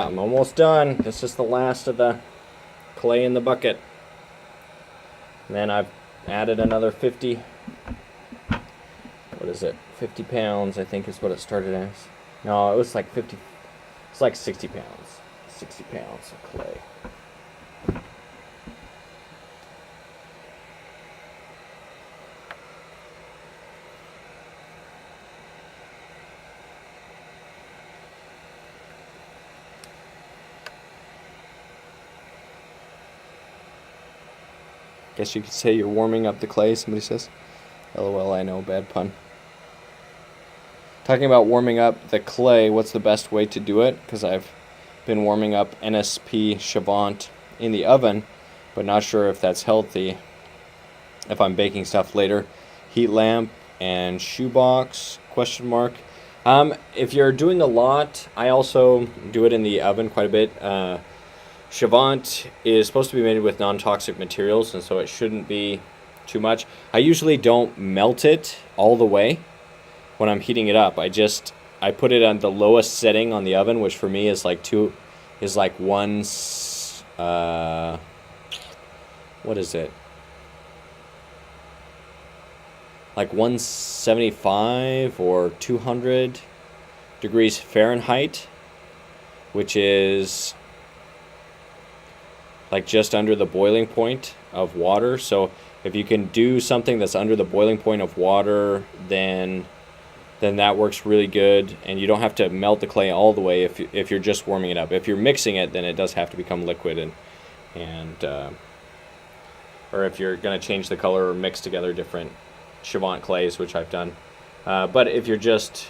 I'm almost done. This is the last of the clay in the bucket. And then I've added another 50, what is it, 50 pounds I think is what it started as. No, it was like 50, it's like 60 pounds. 60 pounds of clay. Guess you could say you're warming up the clay, somebody says. LOL, I know, bad pun. Talking about warming up the clay, what's the best way to do it? Because I've been warming up NSP Chavant in the oven, but not sure if that's healthy if I'm baking stuff later. Heat lamp and shoebox, question mark. If you're doing a lot, I also do it in the oven quite a bit. Chavant is supposed to be made with non-toxic materials, and so it shouldn't be too much. I usually don't melt it all the way when I'm heating it up. I put it on the lowest setting on the oven, which for me is like one, what is it? Like 175 or 200 degrees Fahrenheit, which is like just under the boiling point of water. So if you can do something that's under the boiling point of water, then that works really good, and you don't have to melt the clay all the way if you're just warming it up. If you're mixing it, then it does have to become liquid, or if you're going to change the color or mix together different Chavant clays, which I've done. But if you're just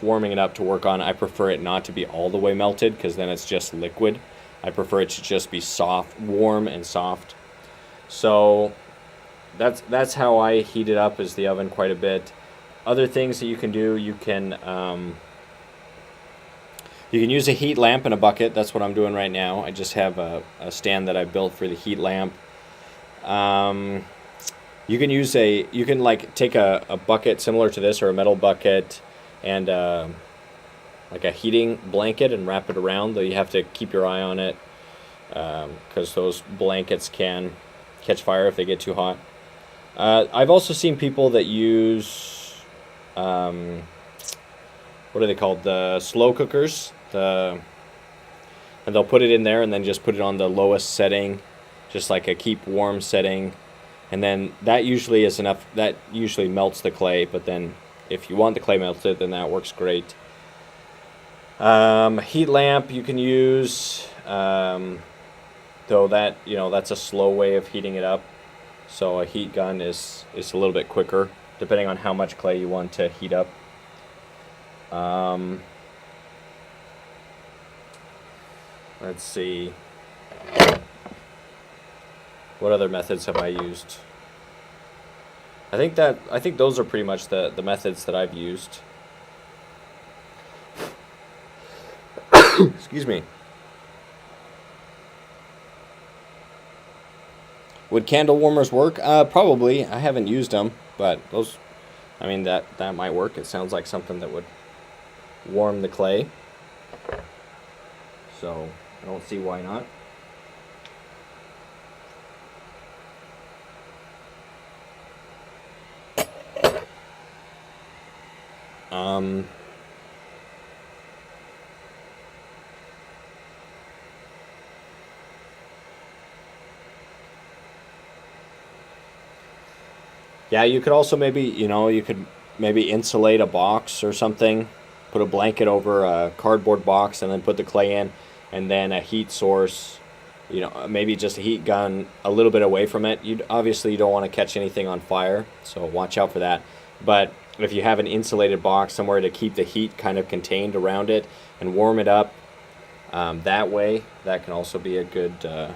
warming it up to work on, I prefer it not to be all the way melted, because then it's just liquid. I prefer it to just be soft, warm and soft. So that's how I heat it up, is the oven quite a bit. Other things that you can do, you can use a heat lamp in a bucket. That's what I'm doing right now. I just have a stand that I built for the heat lamp. You can like take a bucket similar to this, or a metal bucket, and like a heating blanket, and wrap it around, though you have to keep your eye on it, because those blankets can catch fire if they get too hot. I've also seen people that use, what are they called, the slow cookers, and they'll put it in there and then just put it on the lowest setting, just like a keep warm setting, and then that usually is enough. That usually melts the clay, but then if you want the clay melted, then that works great. Heat lamp you can use, though that's a slow way of heating it up. So a heat gun is a little bit quicker, depending on how much clay you want to heat up. Let's see. What other methods have I used? I think those are pretty much the methods that I've used. Excuse me. Would candle warmers work? Probably. I haven't used them, but those, I mean, that might work. It sounds like something that would warm the clay. So I don't see why not. Yeah, you could also maybe insulate a box or something, put a blanket over a cardboard box, and then put the clay in, and then a heat source, maybe just a heat gun a little bit away from it. You don't want to catch anything on fire, so watch out for that. But if you have an insulated box somewhere to keep the heat kind of contained around it and warm it up, that way, that can also be a good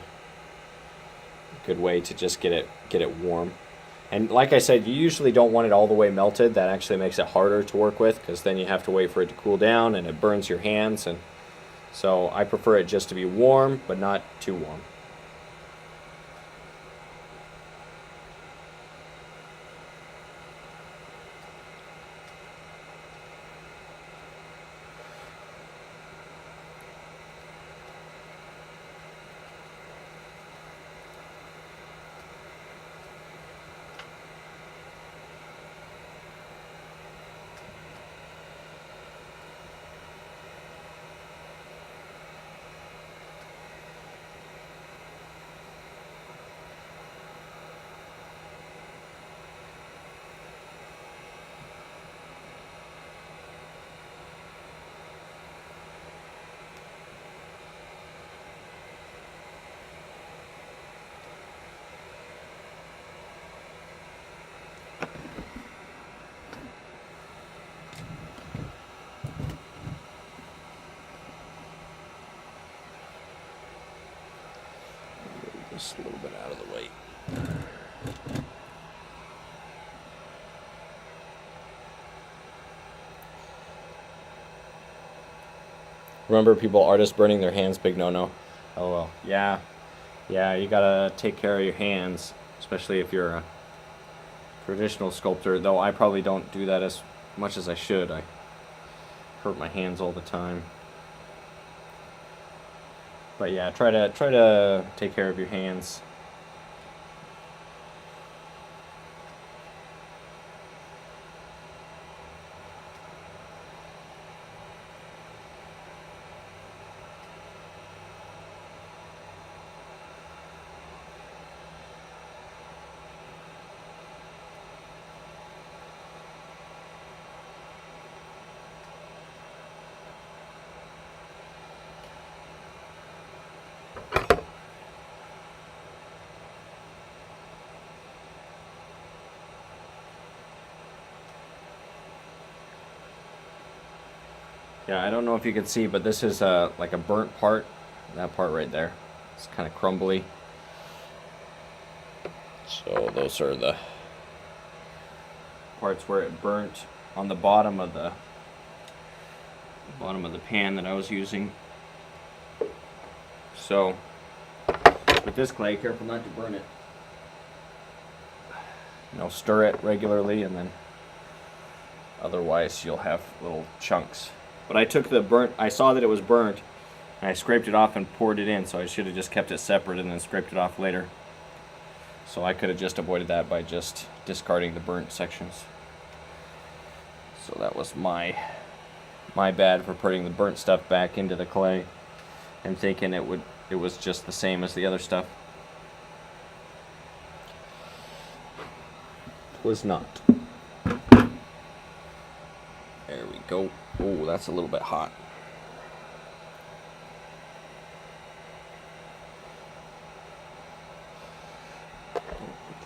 way to just get it warm. And like I said, you usually don't want it all the way melted. That actually makes it harder to work with, because then you have to wait for it to cool down and it burns your hands. And so I prefer it just to be warm, but not too warm. Just a little bit out of the way. Remember, people, artists burning their hands, big no-no. Oh well, yeah, you gotta take care of your hands, especially if you're a traditional sculptor. Though I probably don't do that as much as I should. I hurt my hands all the time. But yeah, try to take care of your hands. Yeah, I don't know if you can see, but this is like a burnt part. That part right there. It's kind of crumbly. So those are the parts where it burnt on the bottom of the pan that I was using. So with this clay, careful not to burn it. Stir it regularly, and then otherwise you'll have little chunks. But I took I saw that it was burnt, and I scraped it off and poured it in, so I should have just kept it separate and then scraped it off later. So I could have just avoided that by just discarding the burnt sections. So that was my bad for putting the burnt stuff back into the clay and thinking it was just the same as the other stuff. It was not. There we go. Oh, that's a little bit hot. Put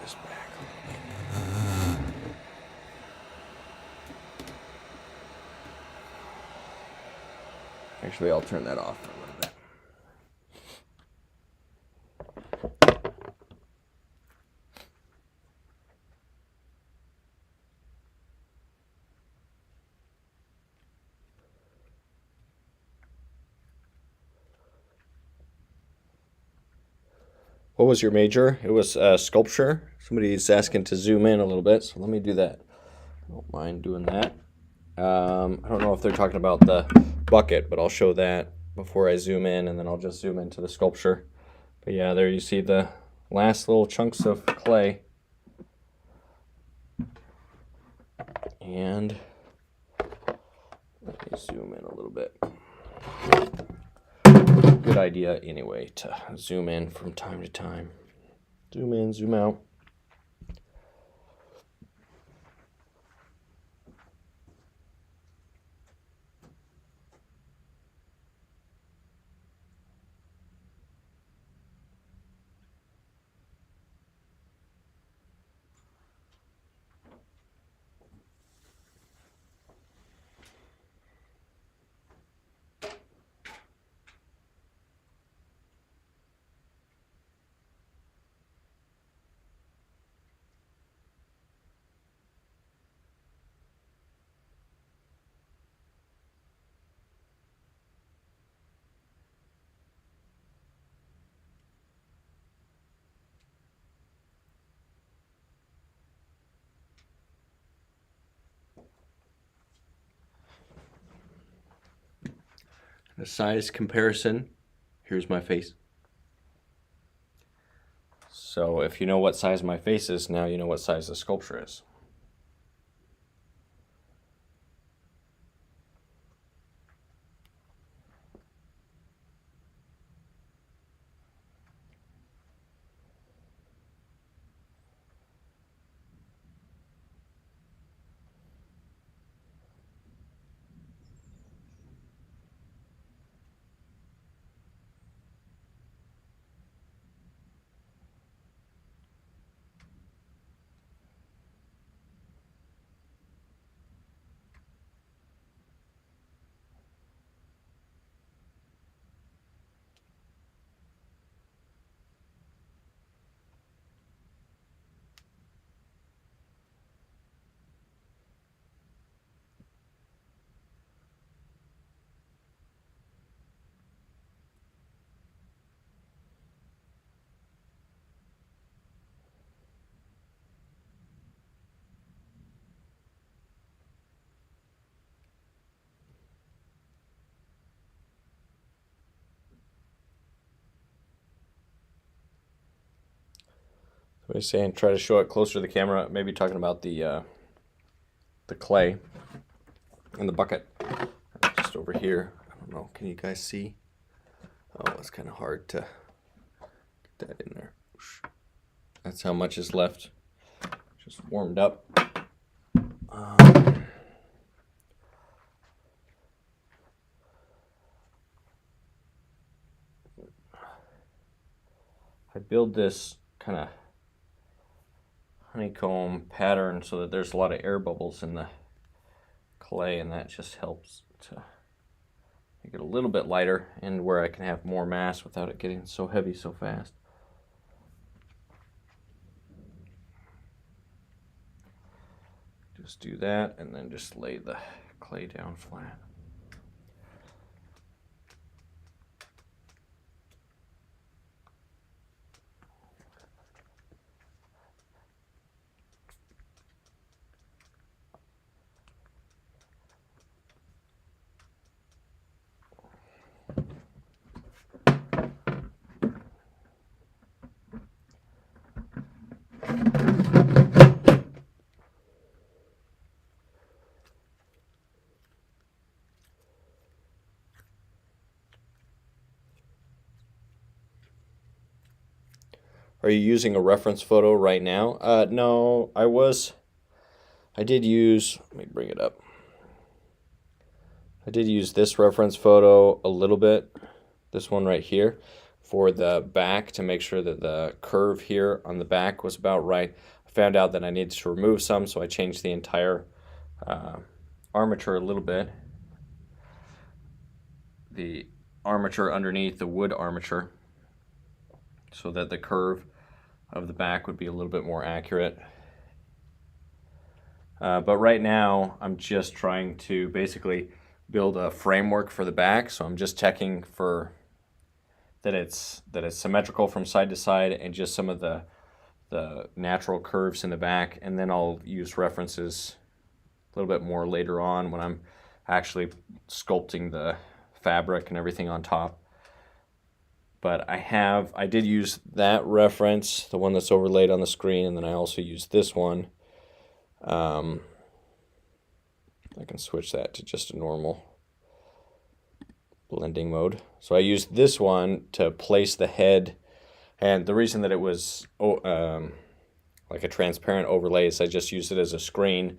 this back a little bit. Actually, I'll turn that off for a little bit. What was your major? It was sculpture. Somebody's asking to zoom in a little bit, so let me do that. I don't mind doing that. I don't know if they're talking about the bucket, but I'll show that before I zoom in, and then I'll just zoom into the sculpture. But yeah, there you see the last little chunks of clay. And let me zoom in a little bit. Good idea anyway to zoom in from time to time. Zoom in, zoom out. A size comparison. Here's my face. So if you know what size my face is, now you know what size the sculpture is. So I was saying, try to show it closer to the camera. Maybe talking about the clay in the bucket. Just over here. I don't know. Can you guys see? Oh, it's kind of hard to get that in there. That's how much is left. Just warmed up. I build this kind of honeycomb pattern so that there's a lot of air bubbles in the clay, and that just helps to make it a little bit lighter and where I can have more mass without it getting so heavy so fast. Just do that and then just lay the clay down flat. Are you using a reference photo right now? No, I did use, let me bring it up. I did use this reference photo a little bit, this one right here, for the back to make sure that the curve here on the back was about right. I found out that I needed to remove some, so I changed the entire armature a little bit. The armature underneath the wood armature, so that the curve of the back would be a little bit more accurate. But right now I'm just trying to basically build a framework for the back, so I'm just checking for that it's symmetrical from side to side and just some of the natural curves in the back, and then I'll use references a little bit more later on when I'm actually sculpting the fabric and everything on top. But I did use that reference, the one that's overlaid on the screen, and then I also used this one. I can switch that to just a normal blending mode. So I used this one to place the head, and the reason that it was like a transparent overlay is I just used it as a screen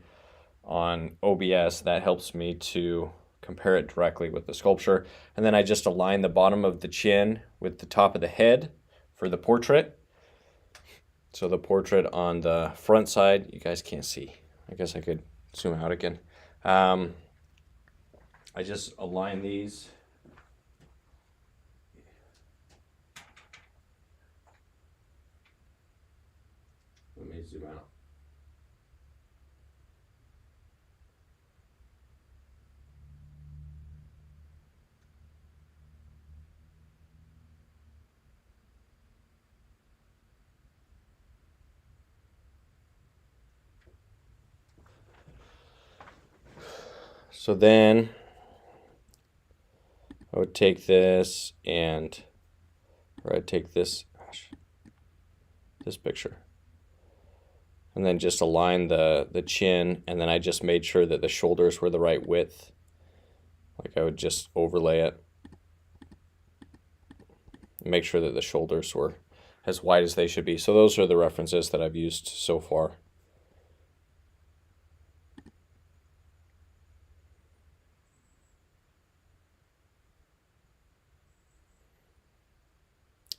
on OBS. That helps me to compare it directly with the sculpture. And then I just align the bottom of the chin with the top of the head for the portrait. So the portrait on the front side, you guys can't see. I guess I could zoom out again. I just align these. Let me zoom out. So then I would take this and, or I'd take this, this picture, and then just align the chin, and then I just made sure that the shoulders were the right width. Like I would just overlay it, make sure that the shoulders were as wide as they should be. So those are the references that I've used so far.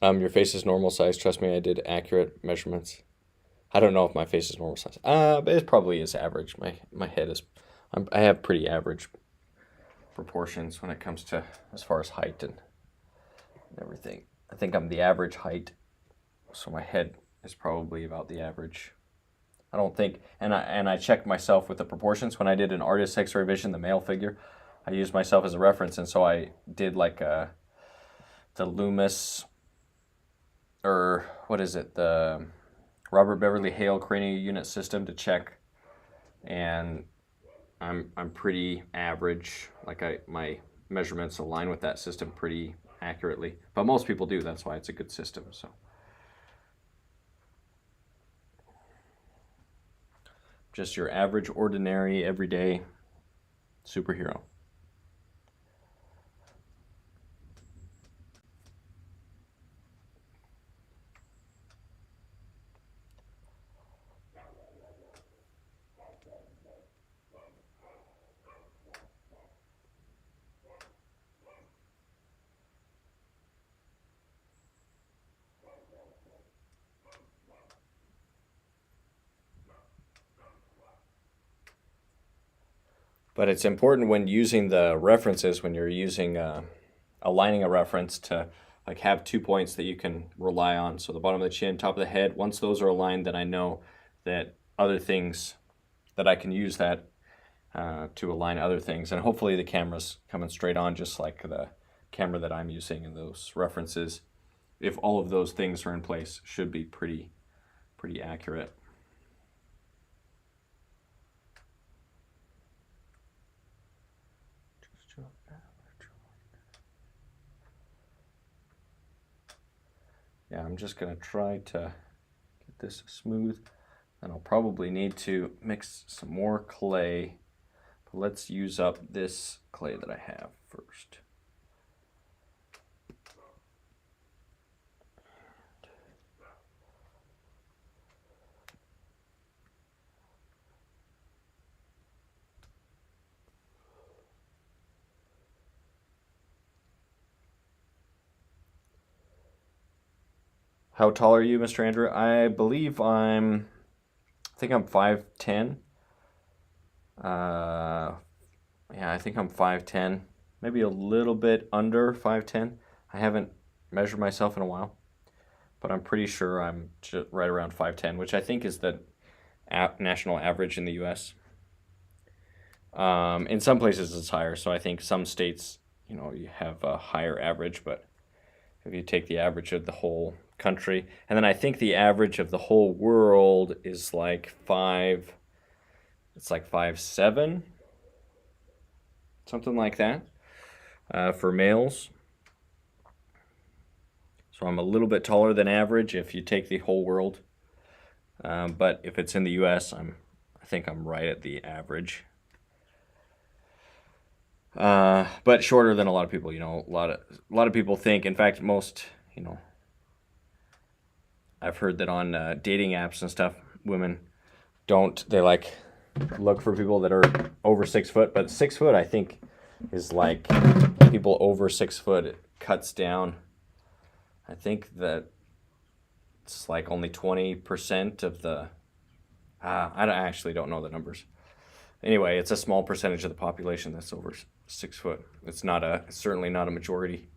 Your face is normal size. Trust me, I did accurate measurements. I don't know if my face is normal size. But it probably is average. My head is, I have pretty average proportions when it comes to as far as height and everything. I think I'm the average height, so my head is probably about the average. I don't think, and I checked myself with the proportions when I did an artist X-ray vision, the male figure. I used myself as a reference, and so I did like the Loomis, or what is it, the Robert Beverly Hale cranial unit system to check, and I'm pretty average. Like my measurements align with that system pretty accurately, but most people do. That's why it's a good system. So just your average, ordinary, everyday superhero. But it's important when using the references, when you're using aligning a reference, to like have 2 points that you can rely on. So the bottom of the chin, top of the head, once those are aligned, then I know that other things, that I can use that to align other things. And hopefully the camera's coming straight on, just like the camera that I'm using, and those references, if all of those things are in place, should be pretty accurate. Yeah, I'm just gonna try to get this smooth, and I'll probably need to mix some more clay, but let's use up this clay that I have first. How tall are you, Mr. Andrew? I believe I think I'm 5'10". Yeah, I think I'm 5'10", maybe a little bit under 5'10". I haven't measured myself in a while, but I'm pretty sure I'm just right around 5'10", which I think is the national average in the U.S. In some places it's higher, so I think some states, you have a higher average, but if you take the average of the whole country, and then I think the average of the whole world is like 5'7", something like that, for males. So I'm a little bit taller than average if you take the whole world, but if it's in the U.S., I think I'm right at the average. But shorter than a lot of people. A lot of people think. In fact, most, I've heard that on dating apps and stuff, women they like look for people that are over 6 foot. But 6 foot, I think, is like people over 6 foot. It cuts down. I think that it's like only 20% of the. I actually don't know the numbers. Anyway, it's a small percentage of the population that's over 6 foot. It's certainly not a majority.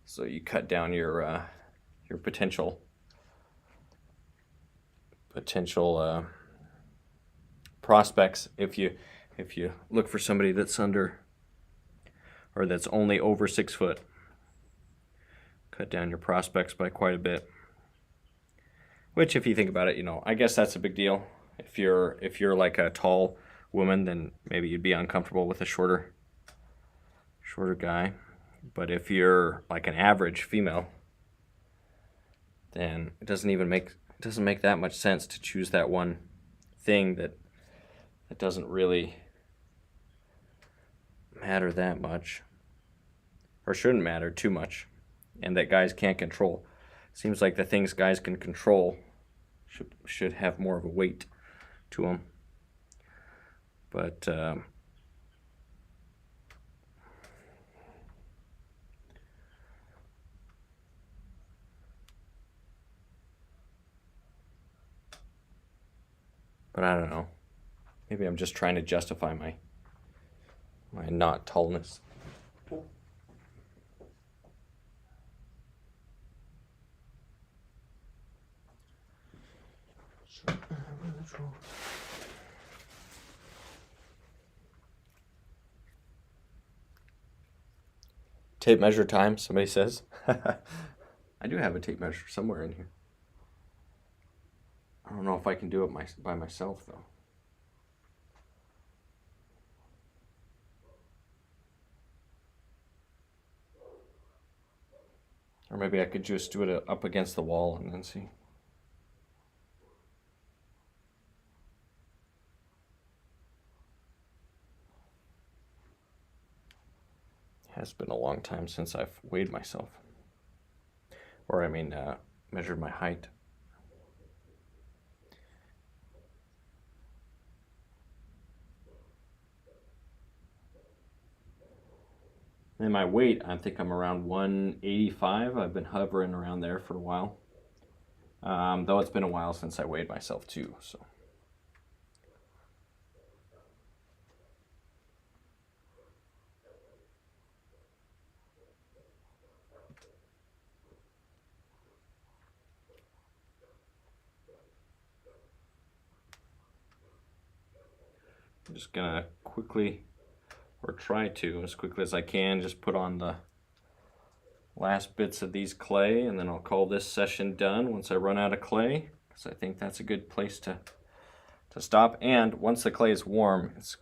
So you cut down your potential prospects if you look for somebody that's under, or that's only over 6 foot. Cut down your prospects by quite a bit. Which, if you think about it, I guess that's a big deal. If you're like a tall woman, then maybe you'd be uncomfortable with a shorter guy. But if you're like an average female, then it doesn't make that much sense to choose that one thing that doesn't really matter that much, or shouldn't matter too much, and that guys can't control. Seems like the things guys can control should have more of a weight to them. But I don't know. Maybe I'm just trying to justify my not tallness. Tape measure time, somebody says. I do have a tape measure somewhere in here. I don't know if I can do it by myself, though. Or maybe I could just do it up against the wall and then see. Has been a long time since I've weighed myself. Or I mean, measured my height. And my weight, I think I'm around 185. I've been hovering around there for a while. Though it's been a while since I weighed myself too, so. I'm just gonna quickly, or try to, as quickly as I can, just put on the last bits of these clay, and then I'll call this session done once I run out of clay, because I think that's a good place to stop. And once the clay is warm, it's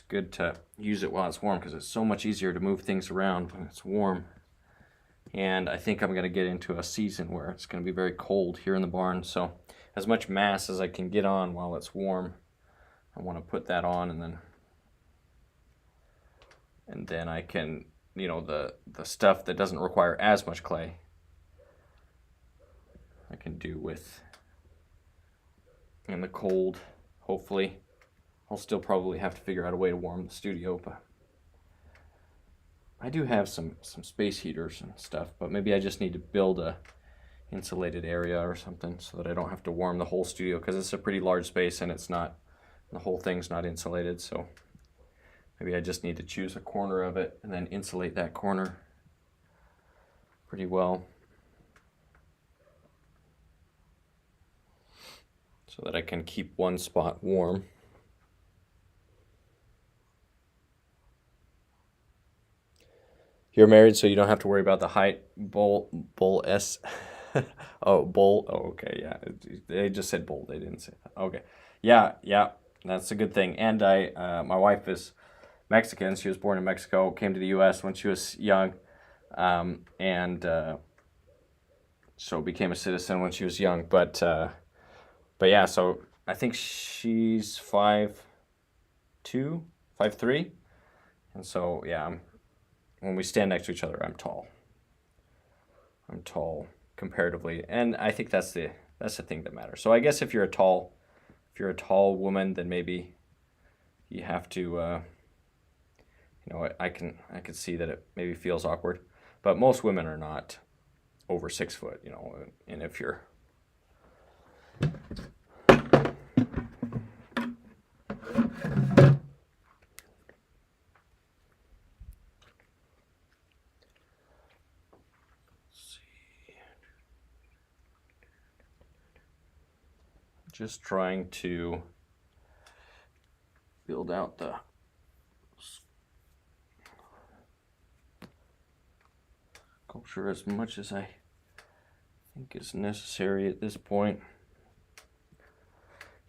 good to use it while it's warm, because it's so much easier to move things around when it's warm. And I think I'm going to get into a season where it's going to be very cold here in the barn, so as much mass as I can get on while it's warm, I want to put that on, and then I can, you know, the stuff that doesn't require as much clay, I can do with in the cold. Hopefully I'll still probably have to figure out a way to warm the studio, but I do have some space heaters and stuff, but maybe I just need to build a insulated area or something so that I don't have to warm the whole studio, because it's a pretty large space and it's not, the whole thing's not insulated. So maybe I just need to choose a corner of it and then insulate that corner pretty well, so that I can keep one spot warm. You're married, so you don't have to worry about the height. Bull S. Oh, bull. Oh, okay, yeah. They just said bull. They didn't say that. Okay, yeah, that's a good thing. And my wife is Mexican. She was born in Mexico. Came to the U.S. when she was young, and so became a citizen when she was young. But yeah. So I think she's 5'2", 5'3", and so yeah. When we stand next to each other, I'm tall. I'm tall comparatively, and I think that's the thing that matters. So I guess if you're a tall woman, then maybe you have to, you know, I can see that it maybe feels awkward, but most women are not over 6 foot, you know, and if you're just trying to build out the sculpture as much as I think is necessary at this point.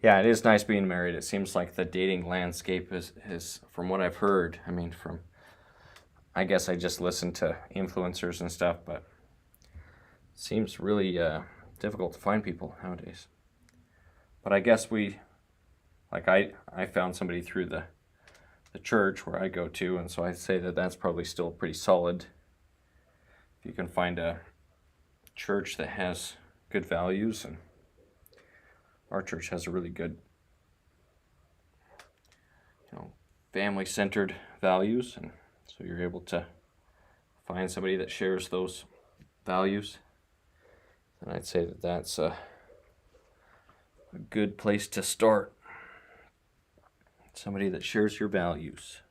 Yeah, it is nice being married. It seems like the dating landscape is from what I've heard, I mean, I guess I just listen to influencers and stuff, but it seems really difficult to find people nowadays. But I guess I found somebody through the church where I go to, and so I'd say that that's probably still pretty solid. If you can find a church that has good values, and our church has a really good, you know, family-centered values, and so you're able to find somebody that shares those values, and I'd say that that's a good place to start. Somebody that shares your values.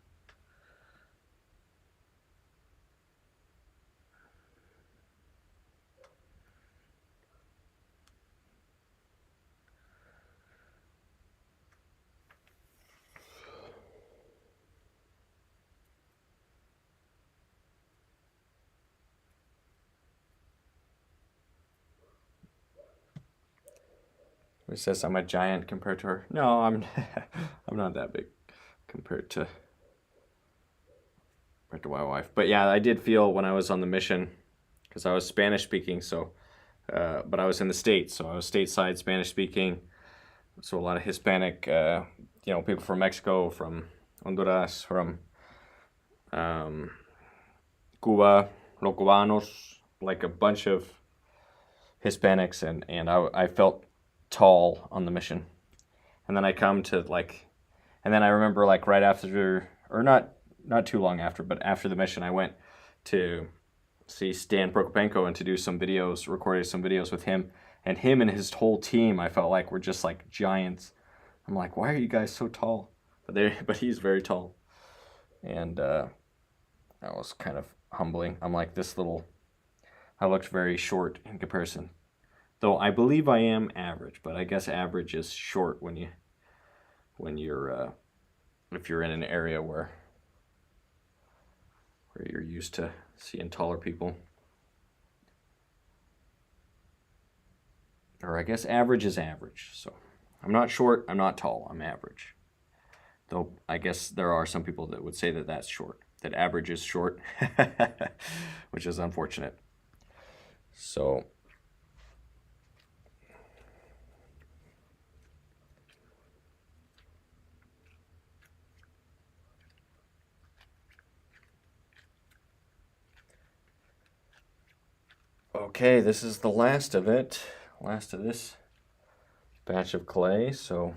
It says I'm a giant compared to her. No, I'm not that big compared to my wife. But yeah, I did feel when I was on the mission, because I was Spanish speaking, so but I was in the States, so I was stateside Spanish speaking. So a lot of Hispanic, you know, people from Mexico, from Honduras, from Cuba, Los Cubanos, like a bunch of Hispanics, and I felt tall on the mission. And then I come to like, and then I remember like right after, or not too long after, but after the mission, I went to see Stan Prokopenko and to do some videos, recorded some videos with him. And him and his whole team, I felt like were just like giants. I'm like, why are you guys so tall? But he's very tall. And that was kind of humbling. I'm like, I looked very short in comparison. Though I believe I am average, but I guess average is short when you're if you're in an area where you're used to seeing taller people. Or I guess average is average. So I'm not short, I'm not tall, I'm average. Though I guess there are some people that would say that that's short, that average is short, which is unfortunate. So okay, this is the last of it, last of this batch of clay. So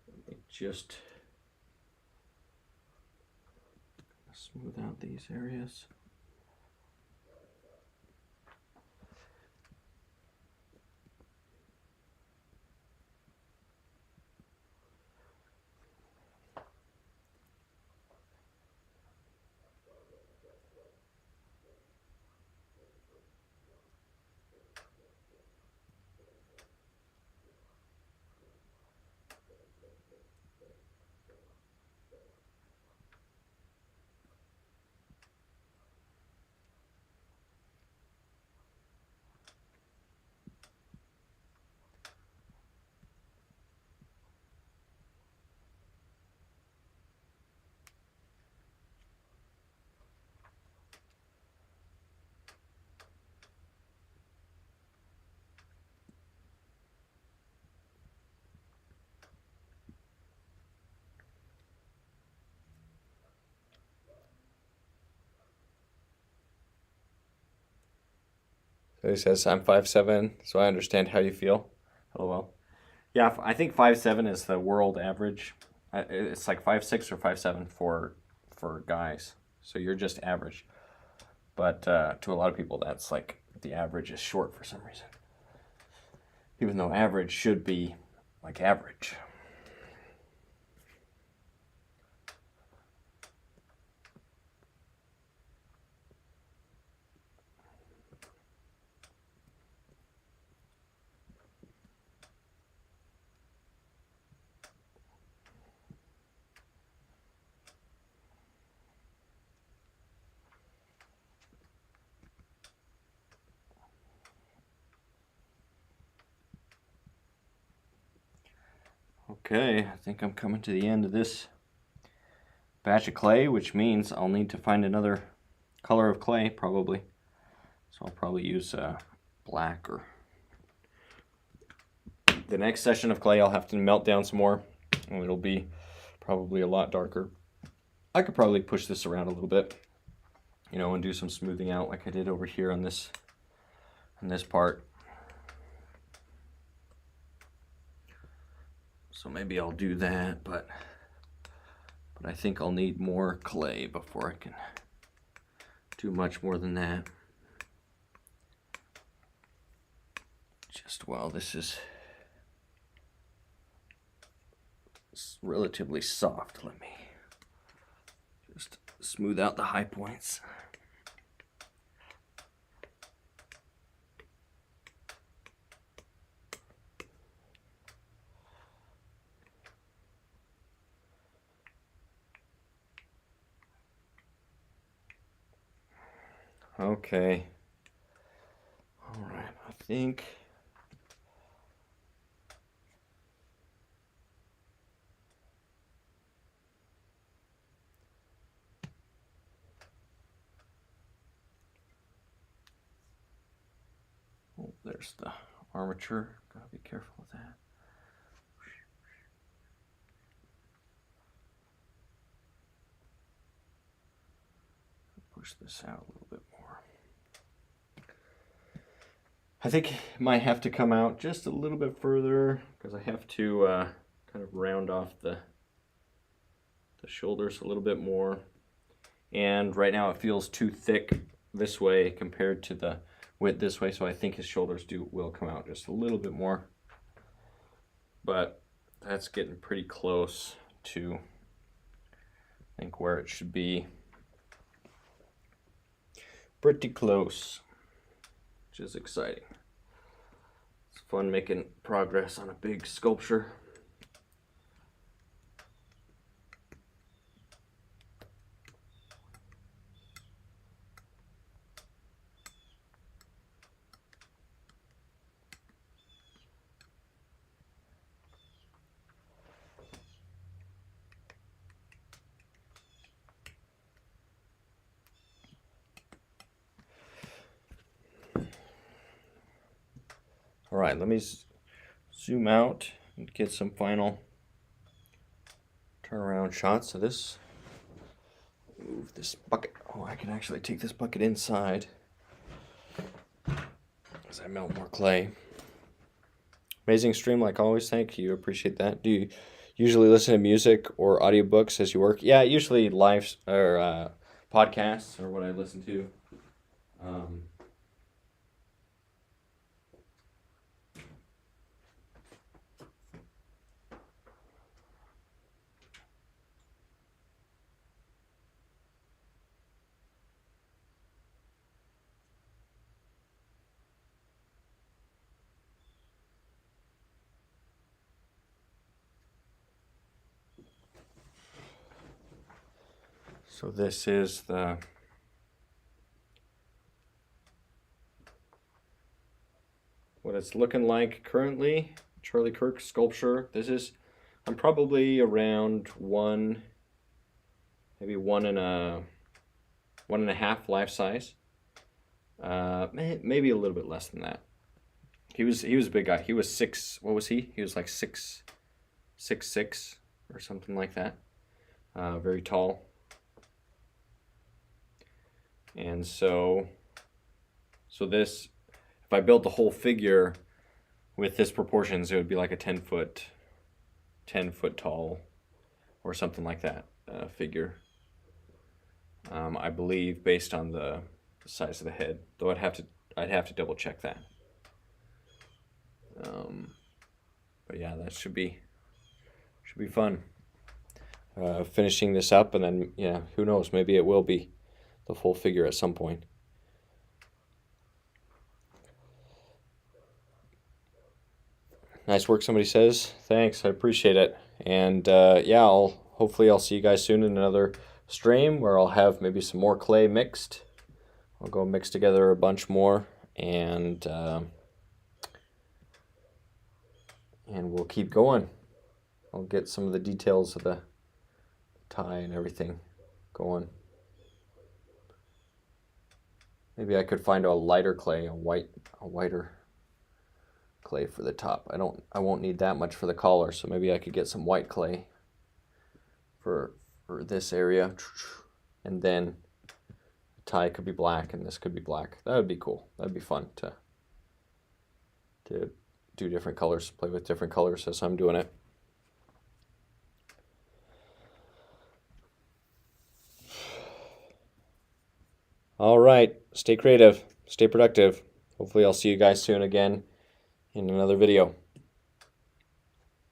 let me just smooth out these areas. So he says, I'm 5'7", so I understand how you feel. LOL. Yeah, I think 5'7" is the world average. It's like 5'6" or 5'7" for guys. So you're just average. But to a lot of people, that's like the average is short for some reason. Even though average should be like average. Okay, I think I'm coming to the end of this batch of clay, which means I'll need to find another color of clay, probably. So I'll probably use black, or the next session of clay I'll have to melt down some more, and it'll be probably a lot darker. I could probably push this around a little bit, you know, and do some smoothing out like I did over here on this part. So maybe I'll do that, but I think I'll need more clay before I can do much more than that. Just while this is relatively soft, let me just smooth out the high points. Okay. All right, I think there's the armature. Gotta be careful with that. push this out a little bit more. I think it might have to come out just a little bit further because I have to kind of round off the shoulders a little bit more. And right now it feels too thick this way compared to the width this way, so I think his shoulders will come out just a little bit more. But that's getting pretty close to, I think, where it should be. Pretty close, which is exciting. It's fun making progress on a big sculpture. All right, let me zoom out and get some final turnaround shots of this. Move this bucket. Oh, I can actually take this bucket inside as I melt more clay. Amazing stream like always. Thank you. Appreciate that. Do you usually listen to music or audiobooks as you work? Yeah, usually live or podcasts are what I listen to. So this is what it's looking like currently. Charlie Kirk sculpture. I'm probably around maybe one and a half life size. Maybe a little bit less than that. He was a big guy. He was what was he? He was like 6'6" or something like that. Very tall. And so this, if I built the whole figure with this proportions, it would be like a 10 foot tall or something like that figure. I believe based on the size of the head, though I'd have to double check that. But yeah, that should be fun. Finishing this up, and then yeah, who knows, maybe it will be the full figure at some point. Nice work, somebody says. Thanks, I appreciate it. And yeah, hopefully I'll see you guys soon in another stream where I'll have maybe some more clay mixed. I'll go mix together a bunch more, and we'll keep going. I'll get some of the details of the tie and everything going. Maybe I could find a lighter clay, a whiter clay for the top. I won't need that much for the collar, so maybe I could get some white clay for this area, and then the tie could be black and this could be black. That would be cool. That'd be fun to do different colors, play with different colors as I'm doing it. All right, stay creative, stay productive. Hopefully I'll see you guys soon again in another video.